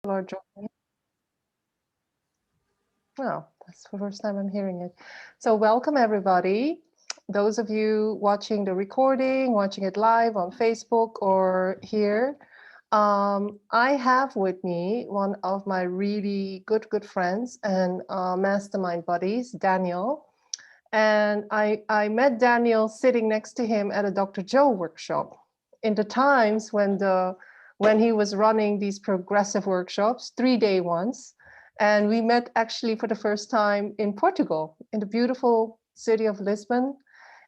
Are joining. Well, that's the first time I'm hearing it. So welcome everybody. Those of you watching the recording, watching it live on Facebook or here. I have with me one of my really good friends and mastermind buddies, Daniel. And I met Daniel sitting next to him at a Dr. Joe workshop in the times when he was running these progressive workshops, 3-day ones. And we met actually for the first time in Portugal, in the beautiful city of Lisbon.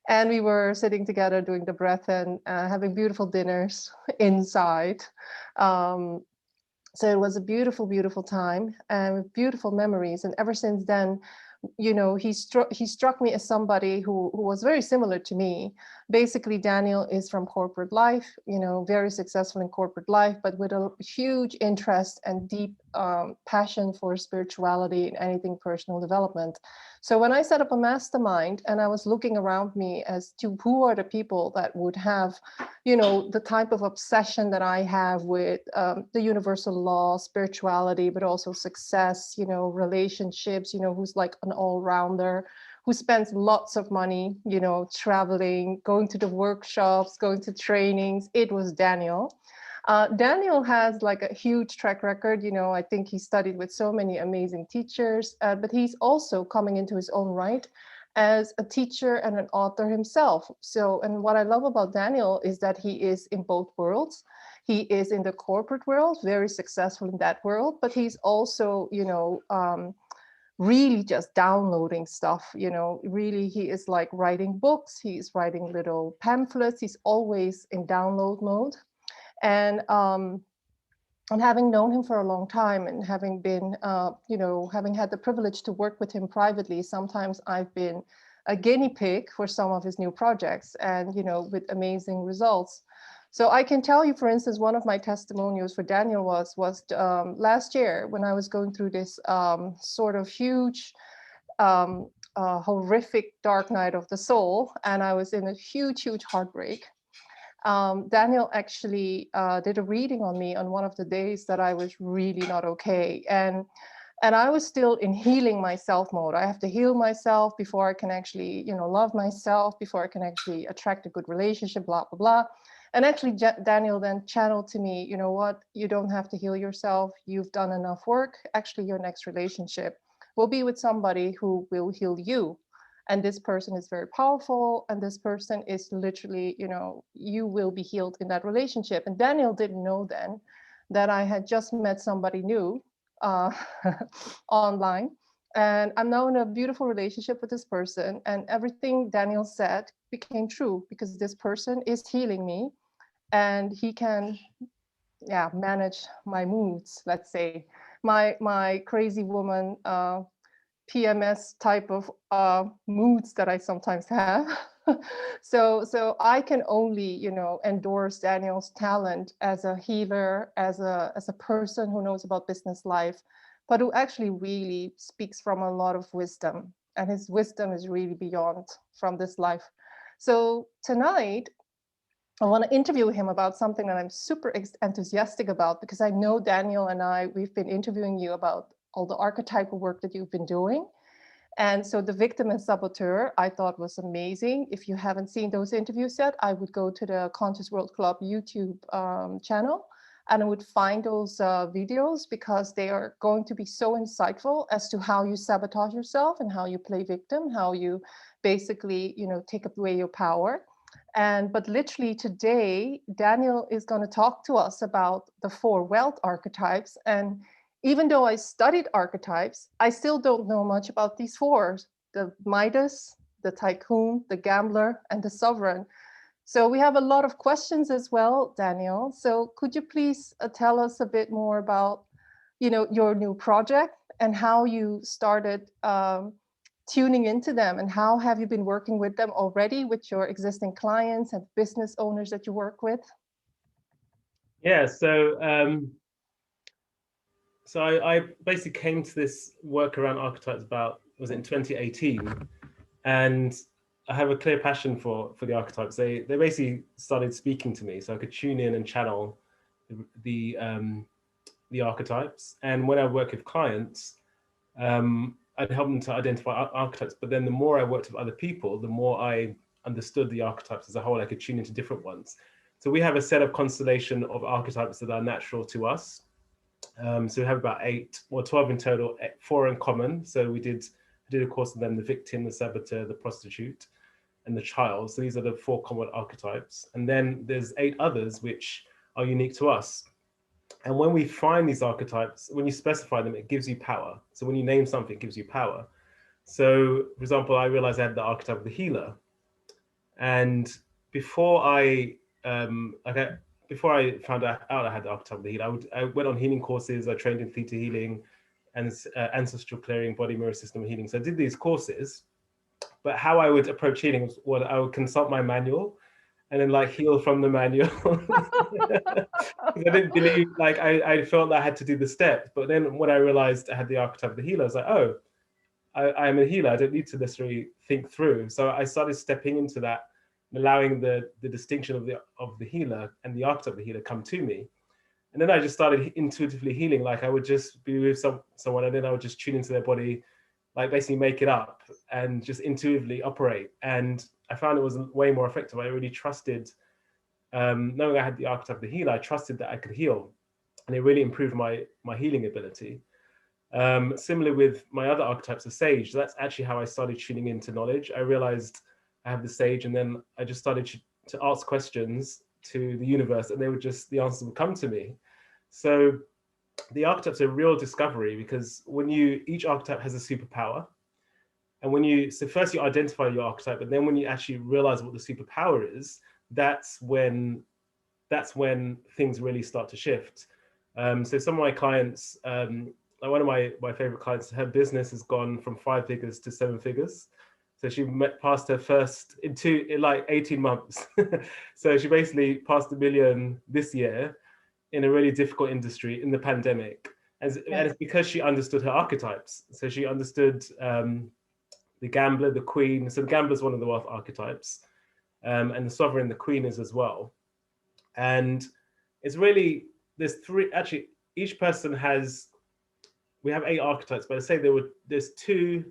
And we were sitting together doing the breath and having beautiful dinners inside. Um, so it was a beautiful time and with beautiful memories. And ever since then, he struck me as somebody who was very similar to me. Basically, Daniel is from corporate life, very successful in corporate life, but with a huge interest and deep passion for spirituality and anything personal development. So when I set up a mastermind and I was looking around me as to who are the people that would have, the type of obsession that I have with the universal law, spirituality, but also success, relationships, who's like an all-rounder, who spends lots of money, traveling, going to the workshops, going to trainings. It was Daniel. Daniel has like a huge track record. I think he studied with so many amazing teachers, but he's also coming into his own right as a teacher and an author himself. So, and what I love about Daniel is that he is in both worlds. He is in the corporate world, very successful in that world, but he's also, really just downloading stuff, really he is like writing books, he's writing little pamphlets, he's always in download mode. And having known him for a long time and having been, having had the privilege to work with him privately, sometimes I've been a guinea pig for some of his new projects and, with amazing results. So I can tell you, for instance, one of my testimonials for Daniel was last year when I was going through this sort of huge, horrific dark night of the soul, and I was in a huge heartbreak. Daniel actually did a reading on me on one of the days that I was really not okay. And I was still in healing myself mode. I have to heal myself before I can actually, love myself, before I can actually attract a good relationship, blah, blah, blah. And actually, Daniel then channeled to me, you know what, you don't have to heal yourself. You've done enough work. Actually, your next relationship will be with somebody who will heal you. And this person is very powerful. And this person is literally, you will be healed in that relationship. And Daniel didn't know then that I had just met somebody new uh, online. And I'm now in a beautiful relationship with this person. And everything Daniel said became true because this person is healing me and he can, manage my moods, let's say. My crazy woman PMS type of moods that I sometimes have. So I can only, endorse Daniel's talent as a healer, as a person who knows about business life, but who actually really speaks from a lot of wisdom. And his wisdom is really beyond from this life. So tonight, I want to interview him about something that I'm super enthusiastic about because I know Daniel and we've been interviewing you about all the archetypal work that you've been doing. And so the victim and saboteur, I thought was amazing. If you haven't seen those interviews yet, I would go to the Conscious World Club YouTube channel and I would find those videos because they are going to be so insightful as to how you sabotage yourself and how you play victim, how you basically, take away your power. But literally today, Daniel is going to talk to us about the 4 wealth archetypes. And even though I studied archetypes, I still don't know much about these 4, the Midas, the Tycoon, the Gambler, and the Sovereign. So we have a lot of questions as well, Daniel. So could you please tell us a bit more about, your new project and how you started tuning into them, and how have you been working with them already with your existing clients and business owners that you work with? Yeah, so I basically came to this work around archetypes was it in 2018, and I have a clear passion for the archetypes. They basically started speaking to me, so I could tune in and channel the the archetypes. And when I work with clients, I'd help them to identify archetypes. But then the more I worked with other people, the more I understood the archetypes as a whole. I could tune into different ones. So we have a set of constellation of archetypes that are natural to us. So we have about 8 or 12 in total, 4 in common. So I did a course on them: the victim, the saboteur, the prostitute, and the child. So these are the 4 common archetypes. And then there's 8 others which are unique to us. And when we find these archetypes, when you specify them, it gives you power. So when you name something, it gives you power. So, for example, I realized I had the archetype of the healer. And before I before I found out I had the archetype of the healer, I went on healing courses. I trained in theta healing and ancestral clearing, body mirror system healing. So I did these courses. But how I would approach healing was what I would consult my manual and then like heal from the manual. I didn't believe, like I felt that I had to do the steps. But then when I realized I had the archetype of the healer, I was like, oh, I'm a healer. I don't need to necessarily think through. So I started stepping into that, allowing the distinction of the healer and the archetype of the healer come to me. And then I just started intuitively healing. Like I would just be with someone and then I would just tune into their body, like basically make it up and just intuitively operate. And I found it was way more effective. I really trusted, knowing I had the archetype of the healer, I trusted that I could heal. And it really improved my healing ability. Similar with my other archetypes of sage, that's actually how I started tuning into knowledge. I realized I have the sage, and then I just started to ask questions to the universe, and the answers would come to me. So the archetypes are a real discovery, because each archetype has a superpower. And so first you identify your archetype, but then when you actually realize what the superpower is, that's when things really start to shift. So some of my clients, like one of my favorite clients, her business has gone from 5 figures to 7 figures. So she passed her first in like 18 months. So she basically passed $1 million this year in a really difficult industry in the pandemic. And it's because she understood her archetypes. So she understood the gambler, the queen. So the gambler is one of the wealth archetypes, and the sovereign, the queen, is as well. And it's really, there's 3, actually, each person we have 8 archetypes, but I say there's 2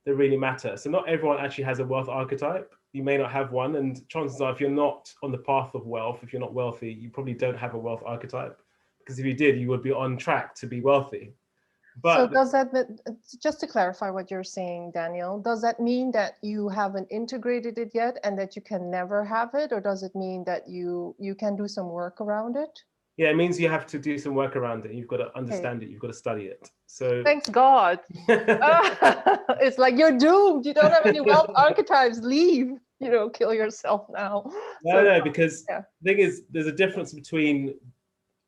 that really matter. So not everyone actually has a wealth archetype. You may not have one, and chances are if you're not on the path of wealth, if you're not wealthy, you probably don't have a wealth archetype, because if you did, you would be on track to be wealthy. But so does that, just to clarify what you're saying, Daniel, does that mean that you haven't integrated it yet and that you can never have it? Or does it mean that you can do some work around it? Yeah, it means you have to do some work around it. You've got to understand it. You've got to study it. So thanks God. It's like you're doomed. You don't have any wealth archetypes. Leave. Kill yourself now. No, because the thing is, there's a difference between,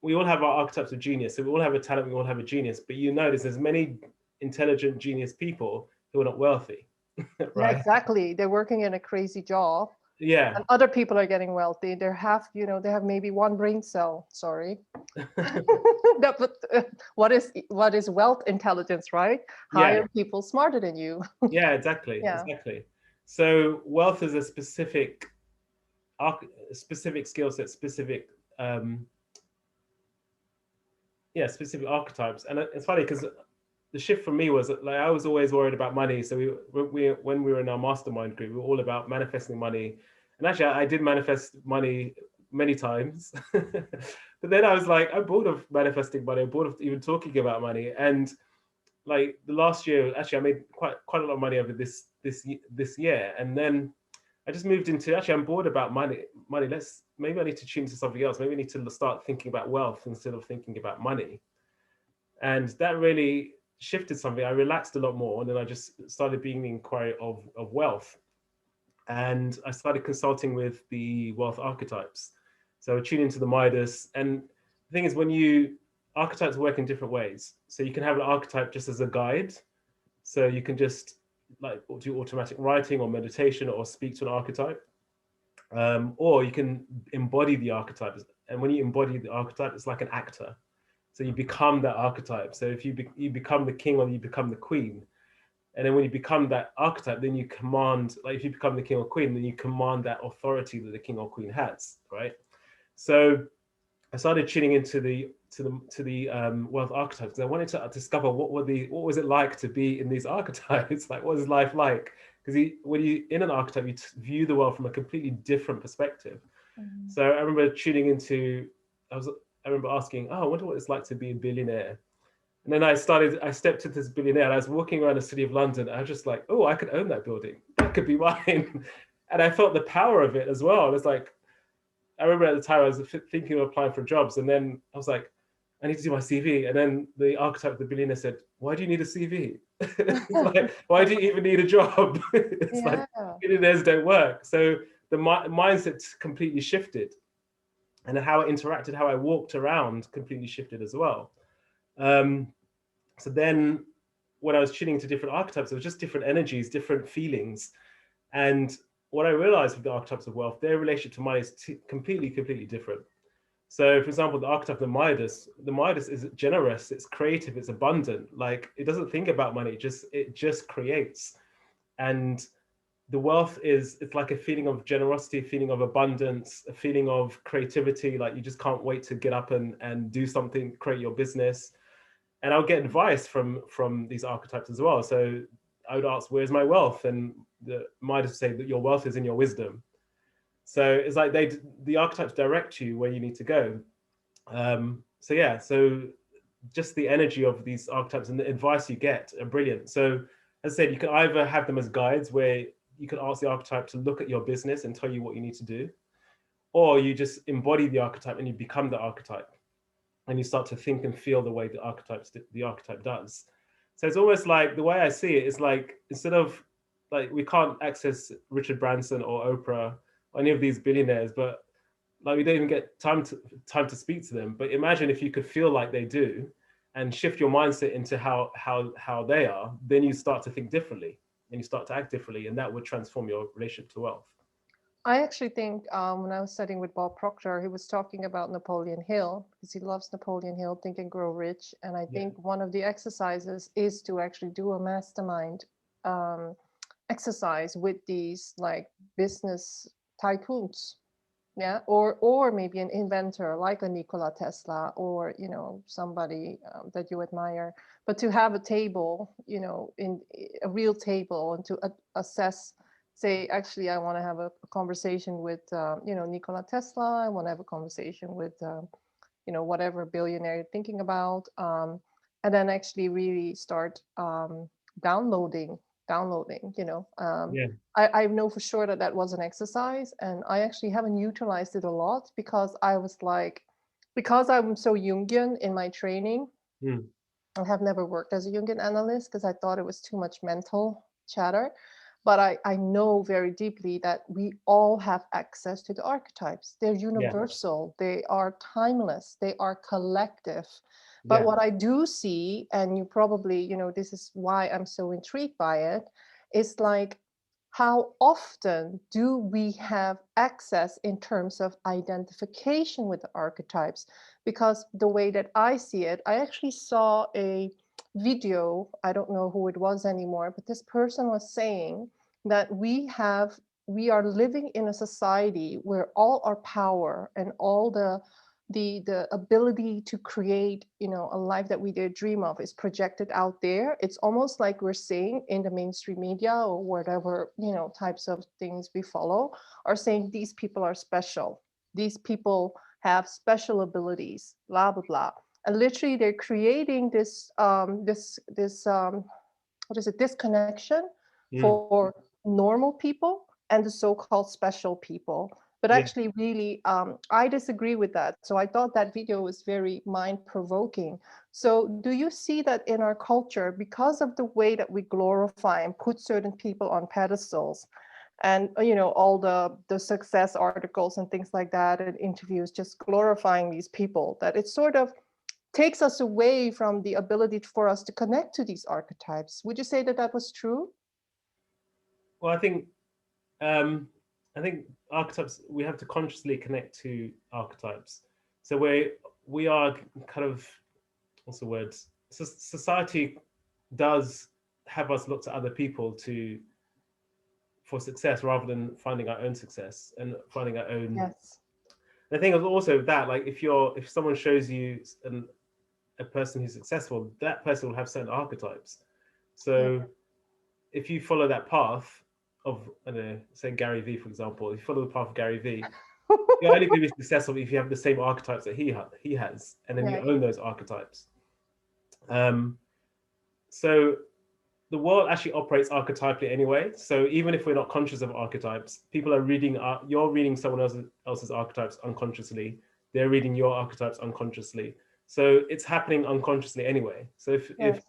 we all have our archetypes of genius. So we all have a talent, we all have a genius. But you notice there's many intelligent genius people who are not wealthy. Right? Yeah, exactly. They're working in a crazy job. Yeah. And other people are getting wealthy. They have maybe 1 brain cell. Sorry. What is wealth intelligence, right? Hire people smarter than you. Yeah, exactly. Exactly. So wealth is a specific skill set, specific archetypes. And it's funny because the shift for me was that, like, I was always worried about money. So when we were in our mastermind group, we were all about manifesting money. And actually, I did manifest money many times. But then I was like, I'm bored of manifesting money. I'm bored of even talking about money. And like the last year, actually, I made quite a lot of money over this year. And then I just moved into, actually, I'm bored about money. Maybe I need to tune to something else. Maybe I need to start thinking about wealth instead of thinking about money. And that really shifted something. I relaxed a lot more. And then I just started being the inquiry of wealth. And I started consulting with the wealth archetypes. So I tune into the Midas. And the thing is, archetypes work in different ways. So you can have an archetype just as a guide. So you can just like do automatic writing or meditation or speak to an archetype. Or you can embody the archetype. And when you embody the archetype, it's like an actor. So you become that archetype. So if you become the king or you become the queen. And then when you become that archetype, then you command, like if you become the king or queen, then you command that authority that the king or queen has, right? So I started tuning into the wealth archetypes, because I wanted to discover what was it like to be in these archetypes. Like, what is life like? Because when you in an archetype, you view the world from a completely different perspective. Mhm. So I remember tuning into. I remember asking, "Oh, I wonder what it's like to be a billionaire." And then I stepped into this billionaire, and I was walking around the city of London. And I was just like, "Oh, I could own that building. That could be mine." And I felt the power of it as well. It's like, I remember at the time I was thinking of applying for jobs, and then I was like, I need to do my CV. And then the archetype of the billionaire said, "Why do you need a CV?" It's like, why do you even need a job? It's like, Yeah. billionaires don't work. So the mindset completely shifted, and how I interacted, how I walked around completely shifted as well. Um, so then when I was tuning to different archetypes, it was just different energies, different feelings. And what I realized with the archetypes of wealth, their relationship to money is completely different. So, for example, the archetype of the Midas is generous, it's creative, it's abundant. Like, it doesn't think about money, it just creates. And the wealth it's like a feeling of generosity, a feeling of abundance, a feeling of creativity. Like, you just can't wait to get up and do something, create your business. And I'll get advice from these archetypes as well. So I would ask, "Where's my wealth?" And the Midas would say that your wealth is in your wisdom. So it's like the archetypes direct you where you need to go. So yeah, so just the energy of these archetypes and the advice you get are brilliant. So as I said, you can either have them as guides where you can ask the archetype to look at your business and tell you what you need to do, or you just embody the archetype and you become the archetype, and you start to think and feel the way the archetype does. So it's almost like, the way I see it is like, instead of, like, we can't access Richard Branson or Oprah or any of these billionaires, but like, we don't even get time to speak to them. But imagine if you could feel like they do, and shift your mindset into how they are, then you start to think differently, and you start to act differently, and that would transform your relationship to wealth. I actually think when I was studying with Bob Proctor, he was talking about Napoleon Hill because he loves Napoleon Hill, Think and Grow Rich. And I Yeah. think one of the exercises is to actually do a mastermind um, exercise with these like business tycoons. Yeah, or maybe an inventor like a Nikola Tesla, or somebody that you admire, but to have a table, in a real table, and to assess, say, actually, I want to have a conversation with Nikola Tesla. I want to have a conversation with whatever billionaire you're thinking about, and then actually really start downloading downloading Yeah. I know for sure that that was an exercise, and I actually haven't utilized it a lot because I was like, because I'm so Jungian in my training, Mm. I have never worked as a Jungian analyst because I thought it was too much mental chatter. But I know very deeply that we all have access to the archetypes. They're Yeah. universal, they are timeless, they are collective. But Yeah. what I do see, and you probably, this is why I'm so intrigued by it, is like, how often do we have access in terms of identification with the archetypes? Because the way that I see it, I actually saw a video, I don't know who it was anymore, but this person was saying that we are living in a society where all our power and all the ability to create a life that we did dream of is projected out there. It's almost like we're saying in the mainstream media or whatever types of things we follow, are saying these people are special, these people have special abilities, blah blah blah. And literally they're creating this what is it, disconnection Mm. for normal people and the so-called special people. But Yeah. actually, really, I disagree with that. So I thought that video was very mind-provoking. So do you see that in our culture, because of the way that we glorify and put certain people on pedestals, and all the success articles and things like that, and interviews just glorifying these people, that it sort of takes us away from the ability for us to connect to these archetypes? Would you say that that was true? Well, um, I think archetypes, we have to consciously connect to archetypes. So we are kind of, what's the word? Society does have us look to other people to for success, rather than finding our own success and finding our own Yes. The thing is also that, like, if someone shows you a person who's successful, that person will have certain archetypes. Yeah. So if you follow that path of, I don't know, say Gary V, for example, if you follow the path of Gary V, you're only going to be successful if you have the same archetypes that he has, and then you Right. own those archetypes. So the world actually operates archetypally anyway. So even if we're not conscious of archetypes, people are reading, you're reading someone else's archetypes unconsciously. They're reading your archetypes unconsciously. So it's happening unconsciously anyway. So Yes.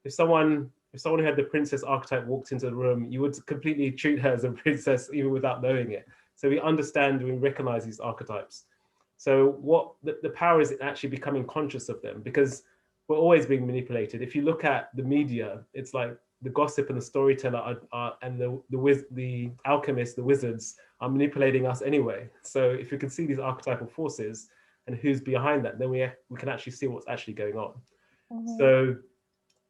if someone who had the princess archetype walked into the room, you would completely treat her as a princess even without knowing it. So we understand, we recognize these archetypes. So what the power is in actually becoming conscious of them, because we're always being manipulated. If you look at the media, it's like the gossip and the storyteller and the alchemists, the wizards are manipulating us anyway. So if we can see these archetypal forces and who's behind that, then we can actually see what's actually going on. Mm-hmm. So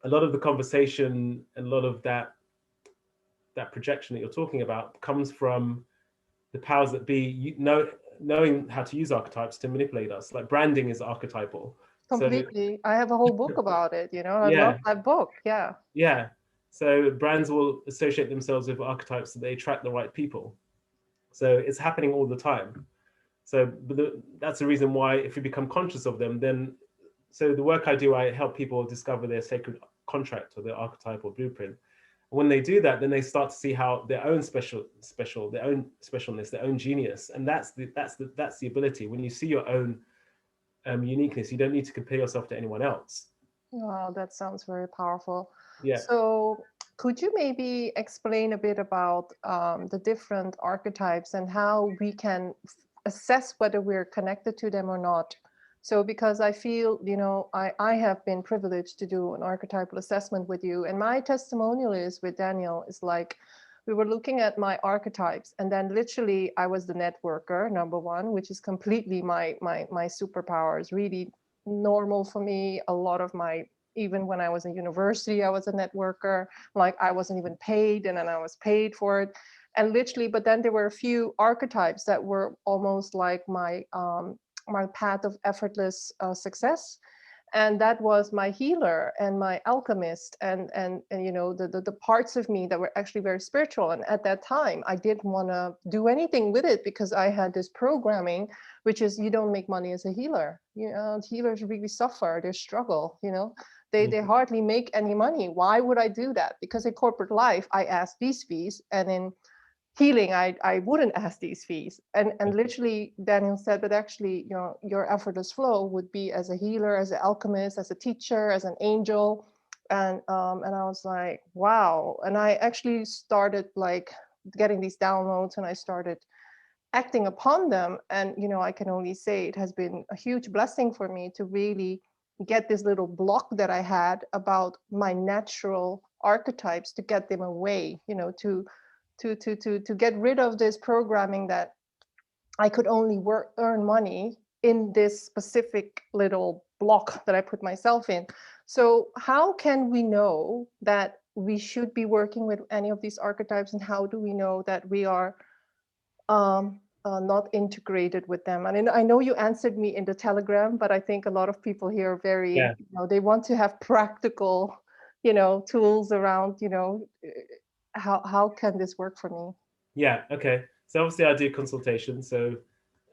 a lot of the conversation and a lot of that projection that you're talking about comes from the powers that be, knowing how to use archetypes to manipulate us. Like branding is archetypal. So Completely. I have a whole book about it, you know. I love yeah, that book. Yeah. yeah. So brands will associate themselves with archetypes so they attract the right people. So it's happening all the time. So that's the reason why, if we become conscious of them, then, so the work I do, I help people discover their sacred contract or their archetype or blueprint. When they do that, then they start to see how their own their own specialness, their own genius, and that's the ability. When you see your own uniqueness, you don't need to compare yourself to anyone else. Wow, that sounds very powerful. Yeah, So, could you maybe explain a bit about the different archetypes and how we can assess whether we're connected to them or not? So, because I feel, you know, I have been privileged to do an archetypal assessment with you, and my testimonial is with Daniel is like, we were looking at my archetypes, and then literally I was the networker, number one, which is completely my superpower, is really normal for me. A lot of my, even when I was in university, I was a networker. Like I wasn't even paid, and then I was paid for it. And literally, but then there were a few archetypes that were almost like my path of effortless success, and that was my healer and my alchemist, and you know, the parts of me that were actually very spiritual. And at that time I didn't want to do anything with it because I had this programming, which is you don't make money as a healer. You know, healers really suffer, they struggle, you know, they hardly make any money. Why would I do that? Because in corporate life I asked these fees, and in healing I wouldn't ask these fees. And literally Daniel said that actually, you know, your effortless flow would be as a healer, as an alchemist, as a teacher, as an angel. And I was like, wow. And I actually started like getting these downloads, and I started acting upon them. And you know, I can only say it has been a huge blessing for me to really get this little block that I had about my natural archetypes, to get them away, you know, to get rid of this programming that I could only earn money in this specific little block that I put myself in. So how can we know that we should be working with any of these archetypes, and how do we know that we are not integrated with them? And I know you answered me in the Telegram, but I think a lot of people here are very, yeah, you know, they want to have practical, you know, tools around, you know, how can this work for me? yeah. Okay. So obviously I do consultation. So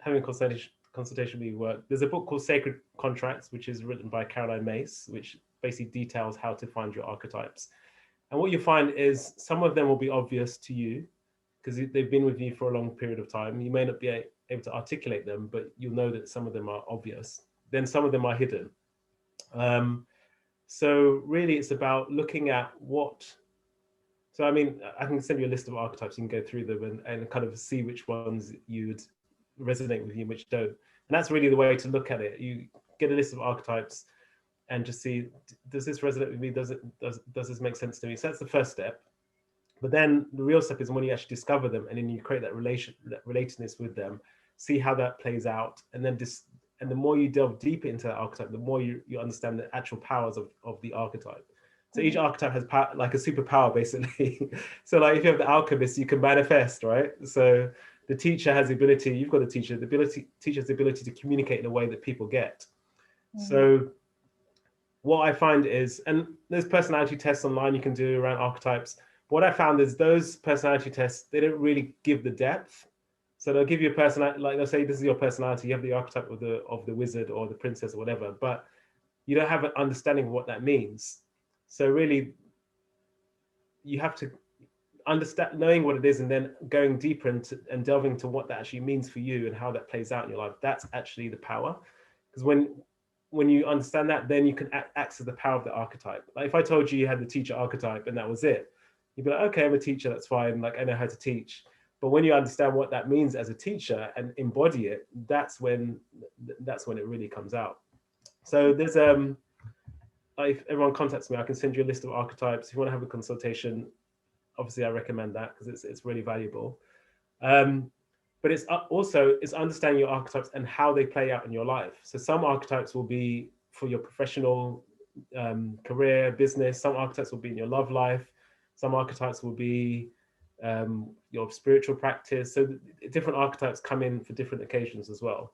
having consultation with work. There's a book called Sacred Contracts, which is written by Caroline Mace, which basically details how to find your archetypes. And what you find is some of them will be obvious to you because they've been with you for a long period of time. You may not be able to articulate them, but you'll know that some of them are obvious. Then some of them are hidden. So really it's about looking at what, so I mean, I can send you a list of archetypes, you can go through them and kind of see which ones you'd resonate with you and which don't. And that's really the way to look at it. You get a list of archetypes and just see, does this resonate with me? Does this make sense to me? So that's the first step. But then the real step is when you actually discover them and then you create that relatedness with them, see how that plays out. And then and the more you delve deeper into that archetype, the more you understand the actual powers of the archetype. So each archetype has like a superpower, basically. So like if you have the alchemist, you can manifest, right? So the teacher has the ability, you've got a teacher, teacher has the ability to communicate in a way that people get. So what I find is, and there's personality tests online you can do around archetypes. What I found is those personality tests, they don't really give the depth. So they'll give you a personality, like they'll say, this is your personality, you have the archetype of the wizard or the princess or whatever, but you don't have an understanding of what that means. So really, you have to understand, knowing what it is, and then going deeper into and delving into what that actually means for you and how that plays out in your life. That's actually the power. Because when you understand that, then you can access the power of the archetype. Like if I told you you had the teacher archetype and that was it, you'd be like, okay, I'm a teacher, that's fine, like I know how to teach. But when you understand what that means as a teacher and embody it, that's when it really comes out. So there's if everyone contacts me, I can send you a list of archetypes. If you want to have a consultation, obviously I recommend that because it's really valuable. But it's also understanding your archetypes and how they play out in your life. So some archetypes will be for your professional career, business. Some archetypes will be in your love life. Some archetypes will be your spiritual practice. So different archetypes come in for different occasions as well.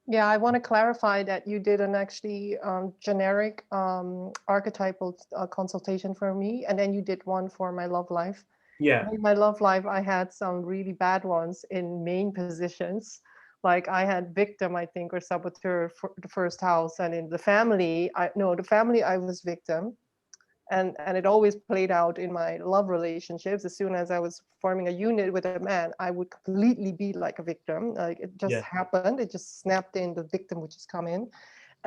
Yeah, I want to clarify that you did an actually generic archetypal consultation for me, and then you did one for my love life. Yeah. In my love life, I had some really bad ones in main positions. Like I had victim, I think, or saboteur for the first house, and in the family, I was victim. And it always played out in my love relationships. As soon as I was forming a unit with a man, I would completely be like a victim. Like it just happened. It just snapped in, the victim would just come in.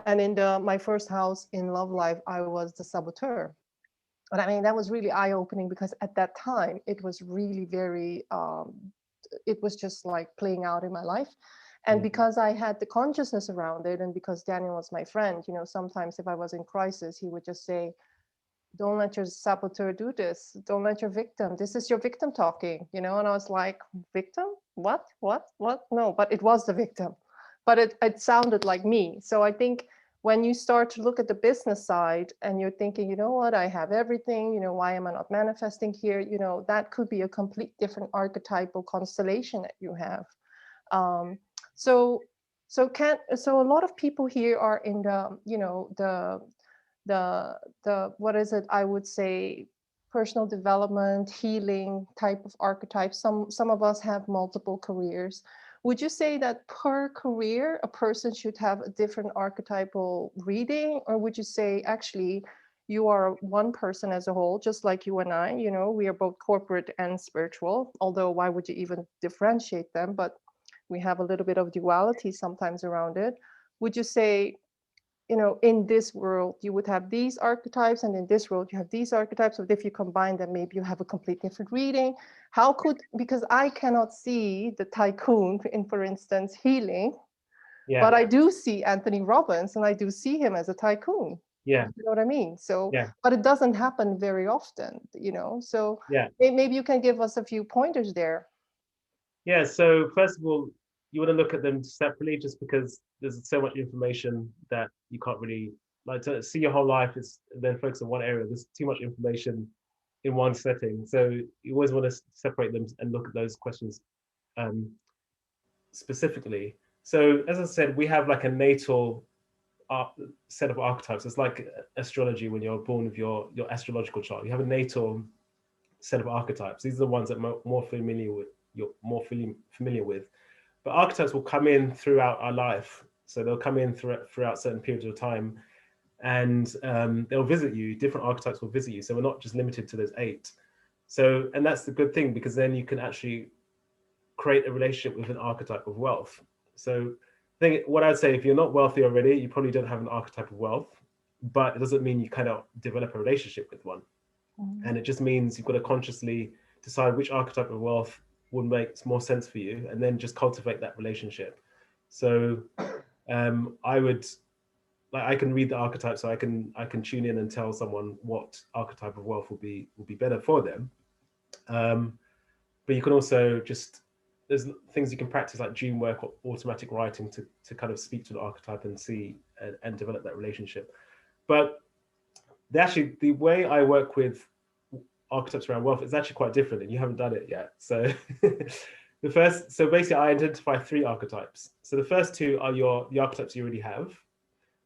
And in my first house in love life, I was the saboteur. And I mean, that was really eye-opening because at that time it was really very it was just like playing out in my life. And because I had the consciousness around it, and because Daniel was my friend, sometimes if I was in crisis, he would just say, don't let your saboteur do this. Don't let your victim. This is your victim talking, And I was like, victim? What? No, but it was the victim. But it sounded like me. So I think when you start to look at the business side and you're thinking, you know what, I have everything, why am I not manifesting here? That could be a complete different archetypal constellation that you have. So a lot of people here are in the what is it, I would say, personal development, healing type of archetypes. Some of us have multiple careers. Would you say that per career a person should have a different archetypal reading, or would you say actually you are one person as a whole, just like you and I, we are both corporate and spiritual, although why would you even differentiate them? But we have a little bit of duality sometimes around it. Would you say, in this world, you would have these archetypes, and in this world, you have these archetypes. So if you combine them, maybe you have a complete different reading. Because I cannot see the Tycoon in, for instance, healing, but I do see Anthony Robbins, and I do see him as a Tycoon. Yeah. You know what I mean? So, but it doesn't happen very often, So maybe you can give us a few pointers there. Yeah. So first of all, you want to look at them separately, just because there's so much information that you can't really to see your whole life is then focus on one area. There's too much information in one setting, so you always want to separate them and look at those questions specifically. So as I said, we have like a natal set of archetypes. It's like astrology. When you're born with your astrological chart, you have a natal set of archetypes. These are the ones that you're more familiar with. But archetypes will come in throughout our life. So they'll come in throughout certain periods of time, and they'll visit you. Different archetypes will visit you. So we're not just limited to those 8. So, and that's the good thing, because then you can actually create a relationship with an archetype of wealth. So what I'd say, if you're not wealthy already, you probably don't have an archetype of wealth, but it doesn't mean you cannot develop a relationship with one. And it just means you've got to consciously decide which archetype of wealth would make more sense for you, and then just cultivate that relationship. So I can read the archetype, so I can tune in and tell someone what archetype of wealth will be better for them. But you can also there's things you can practice, like dream work or automatic writing, to kind of speak to the archetype and see and develop that relationship. But the way I work with archetypes around wealth is actually quite different, and you haven't done it yet. So The first, so basically I identify 3 archetypes. So the first 2 are the archetypes you already have.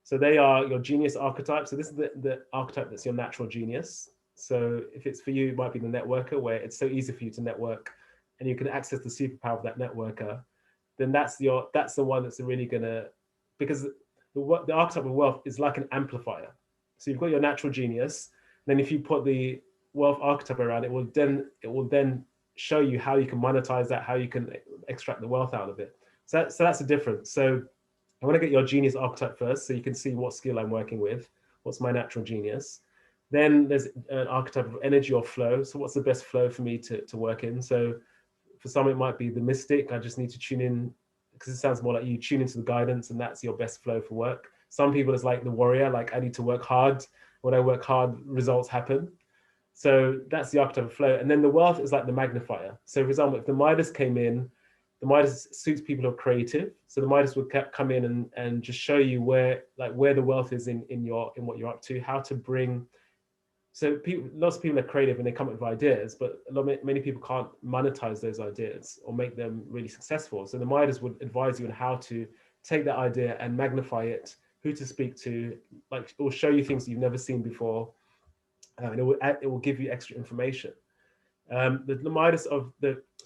So they are your genius archetype. So this is the archetype that's your natural genius. So if it's for you, it might be the networker, where it's so easy for you to network and you can access the superpower of that networker. Then that's the one that's really gonna, because the archetype of wealth is like an amplifier. So you've got your natural genius. Then if you put the wealth archetype around, it will then show you how you can monetize that, how you can extract the wealth out of it. So that's the difference. So I want to get your genius archetype first, so you can see what skill I'm working with, what's my natural genius. Then there's an archetype of energy or flow. So what's the best flow for me to work in? So for some, it might be the mystic. I just need to tune in, because it sounds more like you tune into the guidance and that's your best flow for work. Some people it's like the warrior, like I need to work hard. When I work hard, results happen. So that's the archetype of flow. And then the wealth is like the magnifier. So for example, if the Midas came in, the Midas suits people who are creative. So the Midas would come in and just show you where the wealth is in what you're up to, how to bring. So lots of people are creative and they come up with ideas, but many people can't monetize those ideas or make them really successful. So the Midas would advise you on how to take that idea and magnify it, who to speak to, like it will show you things you've never seen before, and it will give you extra information. The Midas so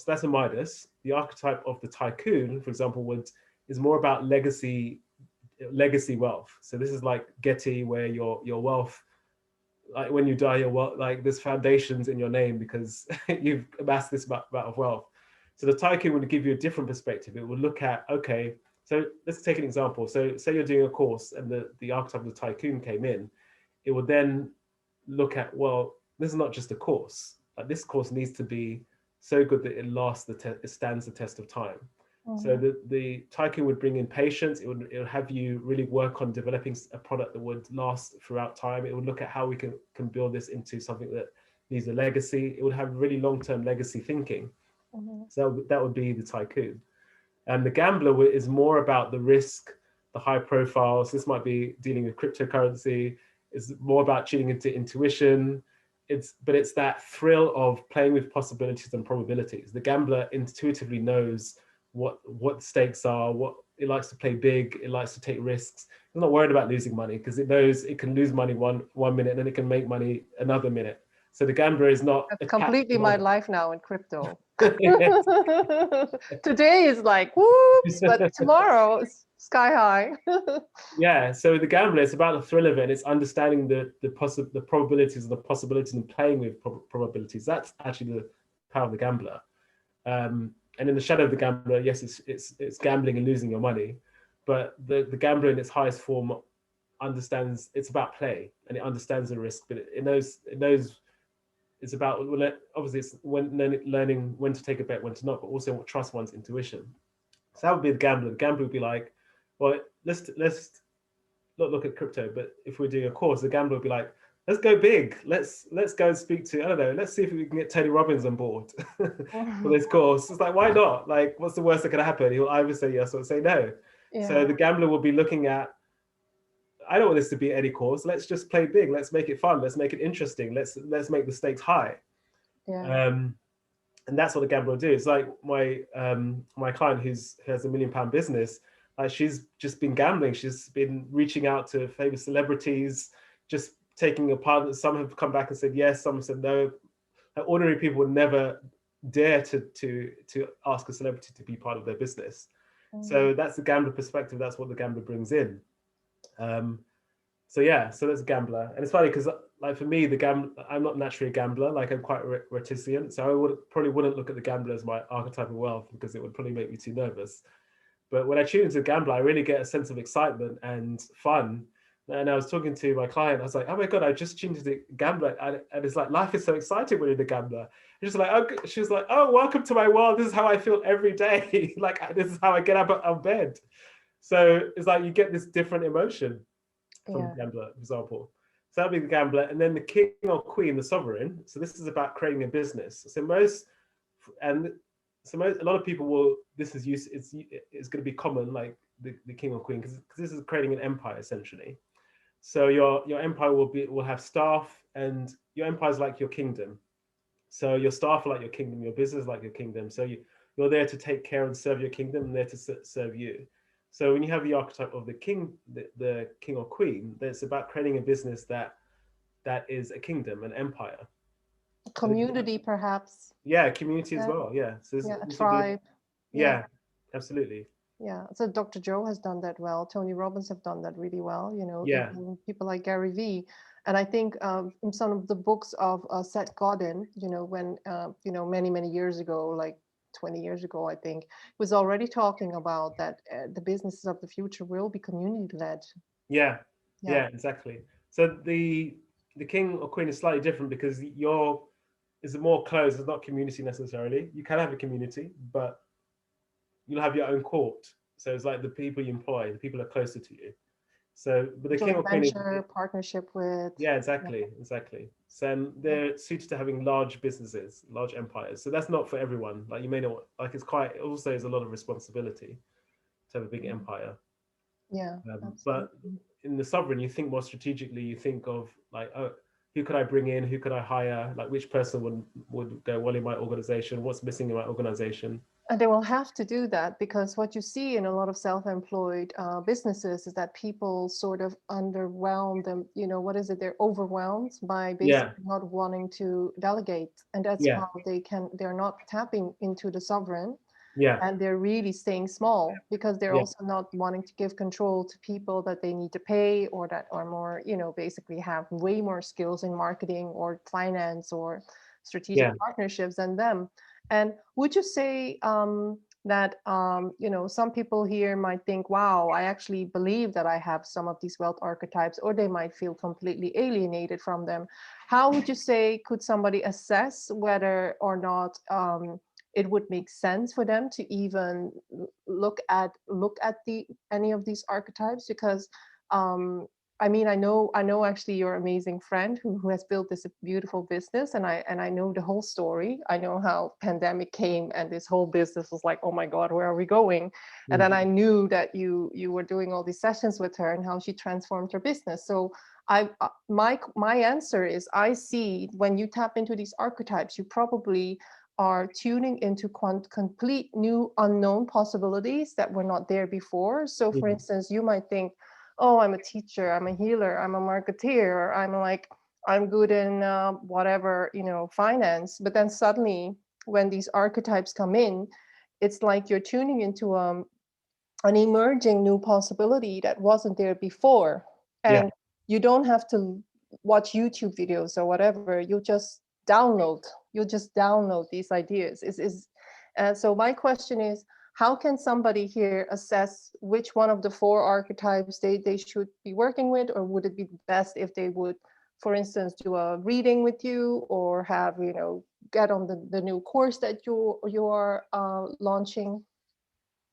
that's a Midas. The archetype of the Tycoon, for example, is more about legacy wealth. So this is like Getty, where your wealth, like when you die, your wealth, like there's foundations in your name because you've amassed this amount of wealth. So the Tycoon would give you a different perspective. It will look at, okay, so let's take an example. So say you're doing a course and the archetype of the Tycoon came in, it would then look at, well, this is not just a course. Like this course needs to be so good that it stands the test of time. Mm-hmm. So the Tycoon would bring in patience. It would have you really work on developing a product that would last throughout time. It would look at how we can build this into something that needs a legacy. It would have really long-term legacy thinking. Mm-hmm. So that would be the Tycoon. And the gambler is more about the risk, the high profile. So this might be dealing with cryptocurrency. It's more about tuning into intuition. But it's that thrill of playing with possibilities and probabilities. The gambler intuitively knows what the stakes are, what it likes to play big, it likes to take risks. It's not worried about losing money because it knows it can lose money one minute and then it can make money another minute. So the gambler is not completely my life now in crypto. Today is like whoops, but tomorrow is sky high. Yeah, so the gambler, it's about the thrill of it, and it's understanding the probabilities and the possibilities and playing with probabilities. That's actually the power of the gambler. And in the shadow of the gambler, yes, it's gambling and losing your money, but the gambler in its highest form understands it's about play and it understands the risk, but it knows it's about, obviously it's learning when to take a bet, when to not, but also trust one's intuition. So that would be the gambler. The gambler would be like, well, let's not look at crypto, but if we're doing a course, the gambler would be like, let's go big. Let's go and speak to, I don't know, let's see if we can get Tony Robbins on board for this course. It's like, why not? Like, what's the worst that could happen? He'll either say yes or say no. Yeah. So the gambler will be looking at, I don't want this to be any course. Let's just play big. Let's make it fun. Let's make it interesting. Let's make the stakes high. Yeah. And that's what the gambler will do. It's like my client who has £1 million business. She's just been gambling. She's been reaching out to famous celebrities, just taking a part. Some have come back and said yes. Some have said no. Ordinary people would never dare to ask a celebrity to be part of their business. So that's the gambler perspective. That's what the gambler brings in. So that's a gambler. And it's funny because like for me, I'm not naturally a gambler. Like I'm quite reticent. So I probably wouldn't look at the gambler as my archetype of wealth because it would probably make me too nervous. But when I tune into the gambler, I really get a sense of excitement and fun. And I was talking to my client, I was like, oh my God, I just tuned into the gambler. And it's like, life is so exciting when you're the gambler. And she was like, oh, welcome to my world. This is how I feel every day. Like, this is how I get up out of bed. So it's like, you get this different emotion from the gambler, for example. So that'd be the gambler. And then the king or queen, the sovereign. So this is about creating a business. So a lot of people will, it's going to be common, like the king or queen, because this is creating an empire essentially. So your empire will have staff, and your empire is like your kingdom. So your staff are like your kingdom, your business is like your kingdom. So You're there to take care and serve your kingdom, and there to serve you. So when you have the archetype of the king, the king or queen, that's about creating a business that is a kingdom, an empire. Community, perhaps. Yeah, community as Yeah, well. Yeah, so yeah, a this would be, tribe. Yeah, yeah, absolutely. yeah. So Dr. Joe has done that well. Tony Robbins have done that really well. You know, Yeah, even people like Gary Vee. And I think in some of the books of Seth Godin, you know, when many years ago, like 20 years ago, I think, was already talking about that the businesses of the future will be community led. yeah, Yeah. yeah, exactly. So the king or queen is slightly different because your is more closed. It's not community necessarily. You can have a community, but you'll have your own court. So it's like the people you employ, the people are closer to you. So, but the king Joint or queen is, venture, partnership with. yeah, Yeah. exactly, exactly. So Yeah. they're suited to having large businesses, large empires. So that's not for everyone. Like you may not like. It's quite. It also is a lot of responsibility to have a big empire. Yeah, But absolutely. in the sovereign, you think more strategically. You think of like, oh, who could I bring in? Who could I hire? Like, which person would go well in my organization? What's missing in my organization? And they will have to do that because what you see in a lot of self-employed businesses is that people sort of underwhelm them. You know, what is it? They're overwhelmed by Yeah, basically not wanting to delegate, and that's yeah, how they're not tapping into the sovereign, yeah, and they're really staying small because they're yeah, also not wanting to give control to people that they need to pay or that are more, basically have way more skills in marketing or finance or strategic yeah. partnerships than them. And would you say that some people here might think, wow, I actually believe that I have some of these wealth archetypes, or they might feel completely alienated from them. How would you say could somebody assess whether or not it would make sense for them to even look at the any of these archetypes? Because I mean, I know actually your amazing friend who has built this beautiful business, and I know the whole story. I know how pandemic came and this whole business was like, oh my God, where are we going? And then Mm. I knew that you were doing all these sessions with her and how she transformed her business. So my answer is, I see when you tap into these archetypes, you probably are tuning into complete new unknown possibilities that were not there before. So for Mm. instance, you might think, oh, I'm a teacher, I'm a healer, I'm a marketeer, I'm good in whatever, finance. But then suddenly when these archetypes come in, it's like you're tuning into an emerging new possibility that wasn't there before. Yeah, And you don't have to watch YouTube videos or whatever. You'll just download these ideas. So my question is, how can somebody here assess which one of the four archetypes they should be working with? Or would it be best if they would, for instance, do a reading with you, or have, get on the new course that you are launching?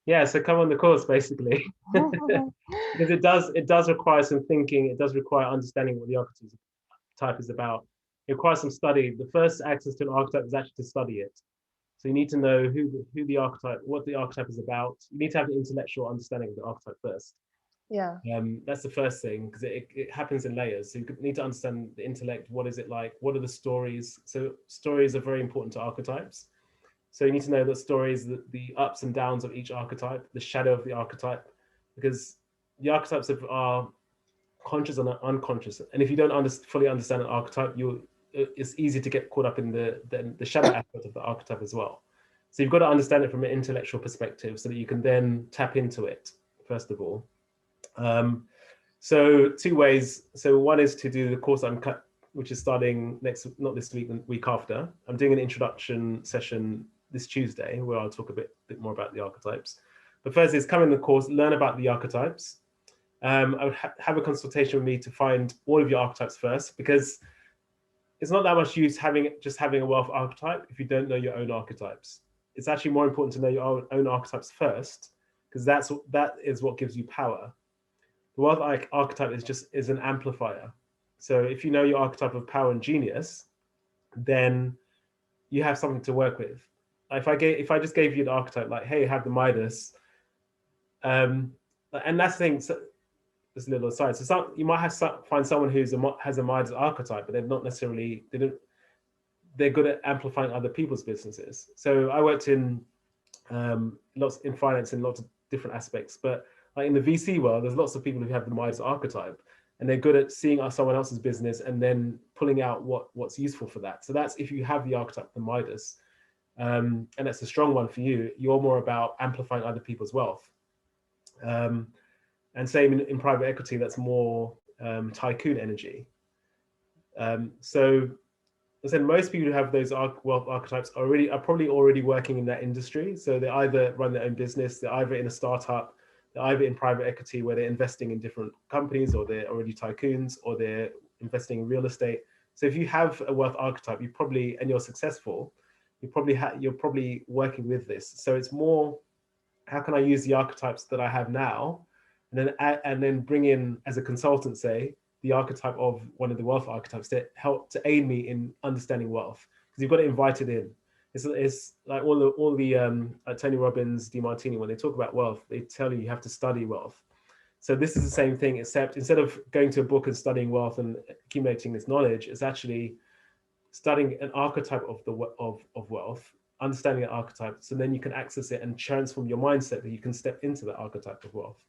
yeah. So come on the course, basically, because it does require some thinking. It does require understanding what the archetype is about. It requires some study. The first access to an archetype is actually to study it. So you need to know who the archetype, what the archetype is about. You need to have the intellectual understanding of the archetype first. Yeah. That's the first thing, because it happens in layers. So you need to understand the intellect. What is it like? What are the stories? So stories are very important to archetypes. So you need to know the stories, the ups and downs of each archetype, the shadow of the archetype, because the archetypes are conscious and unconscious. And if you don't fully understand an archetype, it's easy to get caught up in the shadow aspect of the archetype as well. So you've got to understand it from an intellectual perspective so that you can then tap into it, first of all. So two ways. So one is to do the course which is starting not this week, the week after. I'm doing an introduction session this Tuesday where I'll talk a bit more about the archetypes. But first is come in the course, learn about the archetypes. I would have a consultation with me to find all of your archetypes first, because it's not that much use having a wealth archetype if you don't know your own archetypes. It's actually more important to know your own archetypes first, because that is what gives you power. The wealth archetype is an amplifier. So if you know your archetype of power and genius, then you have something to work with. If I just gave you an archetype like, hey, have the Midas, and that's the thing. So, just a little aside. So you might find someone who has a Midas archetype, but they're good at amplifying other people's businesses. So I worked in lots in finance and lots of different aspects. But like in the VC world, there's lots of people who have the Midas archetype, and they're good at seeing someone else's business and then pulling out what's useful for that. So that's if you have the archetype, the Midas, and that's a strong one for you. You're more about amplifying other people's wealth. And same in private equity, that's more tycoon energy. So I said most people who have those wealth archetypes are probably already working in that industry. So they either run their own business, they're either in a startup, they're either in private equity where they're investing in different companies, or they're already tycoons, or they're investing in real estate. So if you have a wealth archetype, you probably, and you're successful, you're probably working with this. So it's more, how can I use the archetypes that I have now, and then bring in as a consultant, say, the archetype of one of the wealth archetypes to help to aid me in understanding wealth, because you've got to invite it in. It's like all the like Tony Robbins, DeMartini, when they talk about wealth, they tell you have to study wealth. So this is the same thing, except instead of going to a book and studying wealth and accumulating this knowledge, it's actually studying an archetype of wealth, understanding an archetype, so then you can access it and transform your mindset that you can step into the archetype of wealth.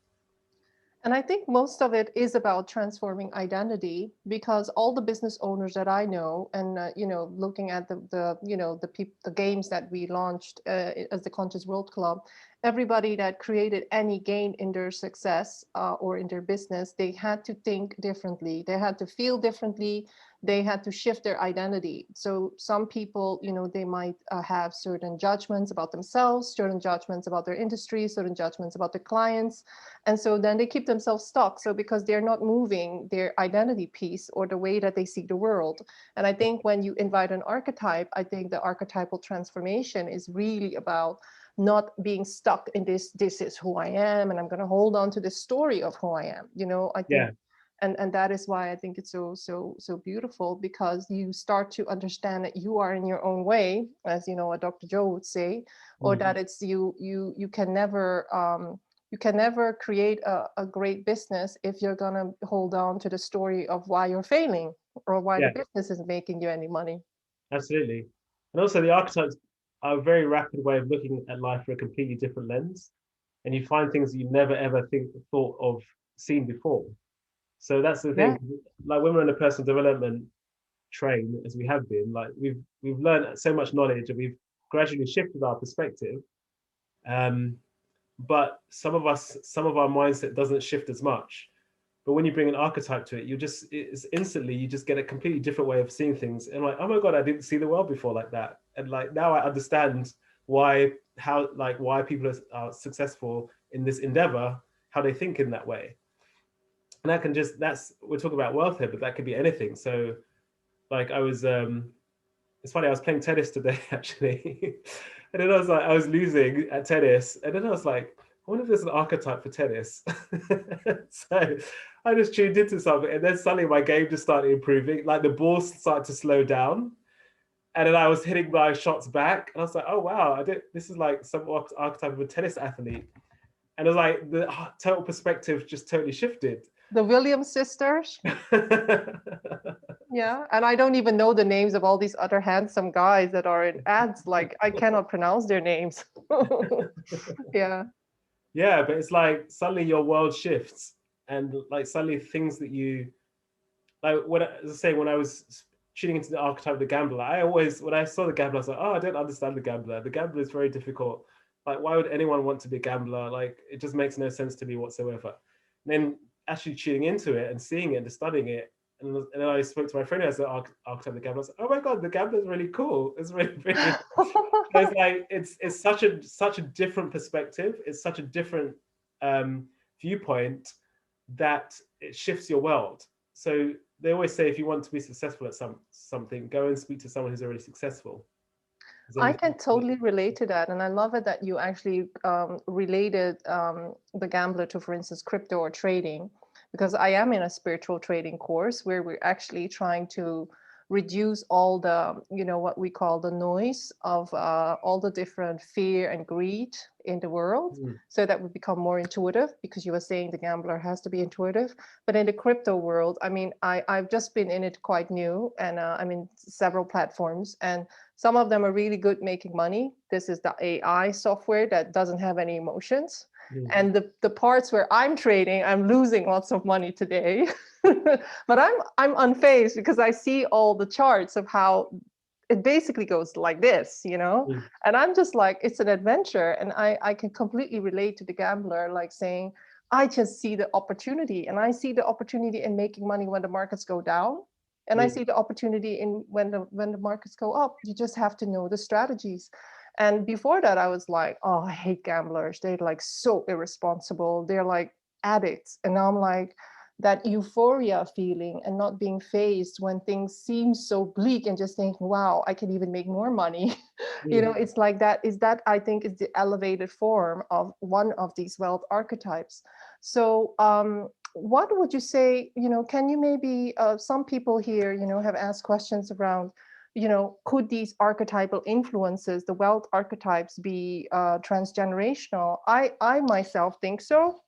And I think most of it is about transforming identity, because all the business owners that I know, and looking at the games that we launched as the Conscious World Club, everybody that created any gain in their success or in their business, they had to think differently. They had to feel differently. They had to shift their identity. So some people, they might have certain judgments about themselves, certain judgments about their industry, certain judgments about their clients. And so then they keep themselves stuck. So because they're not moving their identity piece or the way that they see the world. And I think when you invite an archetype, I think the archetypal transformation is really about not being stuck in this is who I am, and I'm going to hold on to the story of who I am. I think, Yeah. and that is why I think it's so beautiful, because you start to understand that you are in your own way, as a Dr. Joe would say, or that it's you can never create a great business if you're going to hold on to the story of why you're failing, or why the business isn't making you any money. Absolutely. And also the archetypes are a very rapid way of looking at life through a completely different lens. And you find things you never ever thought of seen before. So that's the thing. Like when we're in a personal development train, as we have been, like we've learned so much knowledge, and we've gradually shifted our perspective. But some of our mindset doesn't shift as much. But when you bring an archetype to it, it's instantly, you just get a completely different way of seeing things. And like, oh my God, I didn't see the world before like that. And like, now I understand why people are successful in this endeavor, how they think in that way. And that can we're talking about wealth here, but that could be anything. So like it's funny, I was playing tennis today, actually. And then I was losing at tennis. And then I was like, I wonder if there's an archetype for tennis. So I just tuned into something, and then suddenly my game just started improving. Like the ball started to slow down, and then I was hitting my shots back, and I was like, oh wow, this is like some archetype of a tennis athlete. And it was like the total perspective just totally shifted. The Williams sisters. Yeah, and I don't even know the names of all these other handsome guys that are in ads. Like, I cannot pronounce their names. Yeah. Yeah, but it's like suddenly your world shifts, and like suddenly things that you like. When I was tuning into the archetype of the gambler, when I saw the gambler, I was like, oh, I don't understand the gambler. The gambler is very difficult. Like, why would anyone want to be a gambler? Like, it just makes no sense to me whatsoever. And then actually tuning into it and seeing it and studying it, and then I spoke to my friend who has the archetype of the gambler. I was like, oh my God, the gambler is really cool. It's really, really. It's like it's such a different perspective. It's such a different viewpoint that it shifts your world. So they always say, if you want to be successful at something, go and speak to someone who's already successful. I can totally relate to that. And I love it that you actually related the gambler to, for instance, crypto or trading, because I am in a spiritual trading course where we're actually trying to reduce all the, what we call the noise of all the different fear and greed in the world, so that we become more intuitive, because you were saying the gambler has to be intuitive. But in the crypto world, I mean, I've just been in it quite new, and I'm in several platforms, and some of them are really good making money. This is the AI software that doesn't have any emotions. And the parts where I'm trading, I'm losing lots of money today. But I'm unfazed, because I see all the charts of how it basically goes like this, and I'm just like, it's an adventure. And I can completely relate to the gambler, like saying, I just see the opportunity, and I see the opportunity in making money when the markets go down. And I see the opportunity in when the markets go up. You just have to know the strategies. And before that, I was like, oh, I hate gamblers. They're like so irresponsible. They're like addicts. And now I'm like, that euphoria feeling and not being phased when things seem so bleak, and just thinking, wow, I can even make more money. It's like that. I think is the elevated form of one of these wealth archetypes. So what would you say, can you maybe, some people here, have asked questions around, could these archetypal influences, the wealth archetypes, be transgenerational? I myself think so,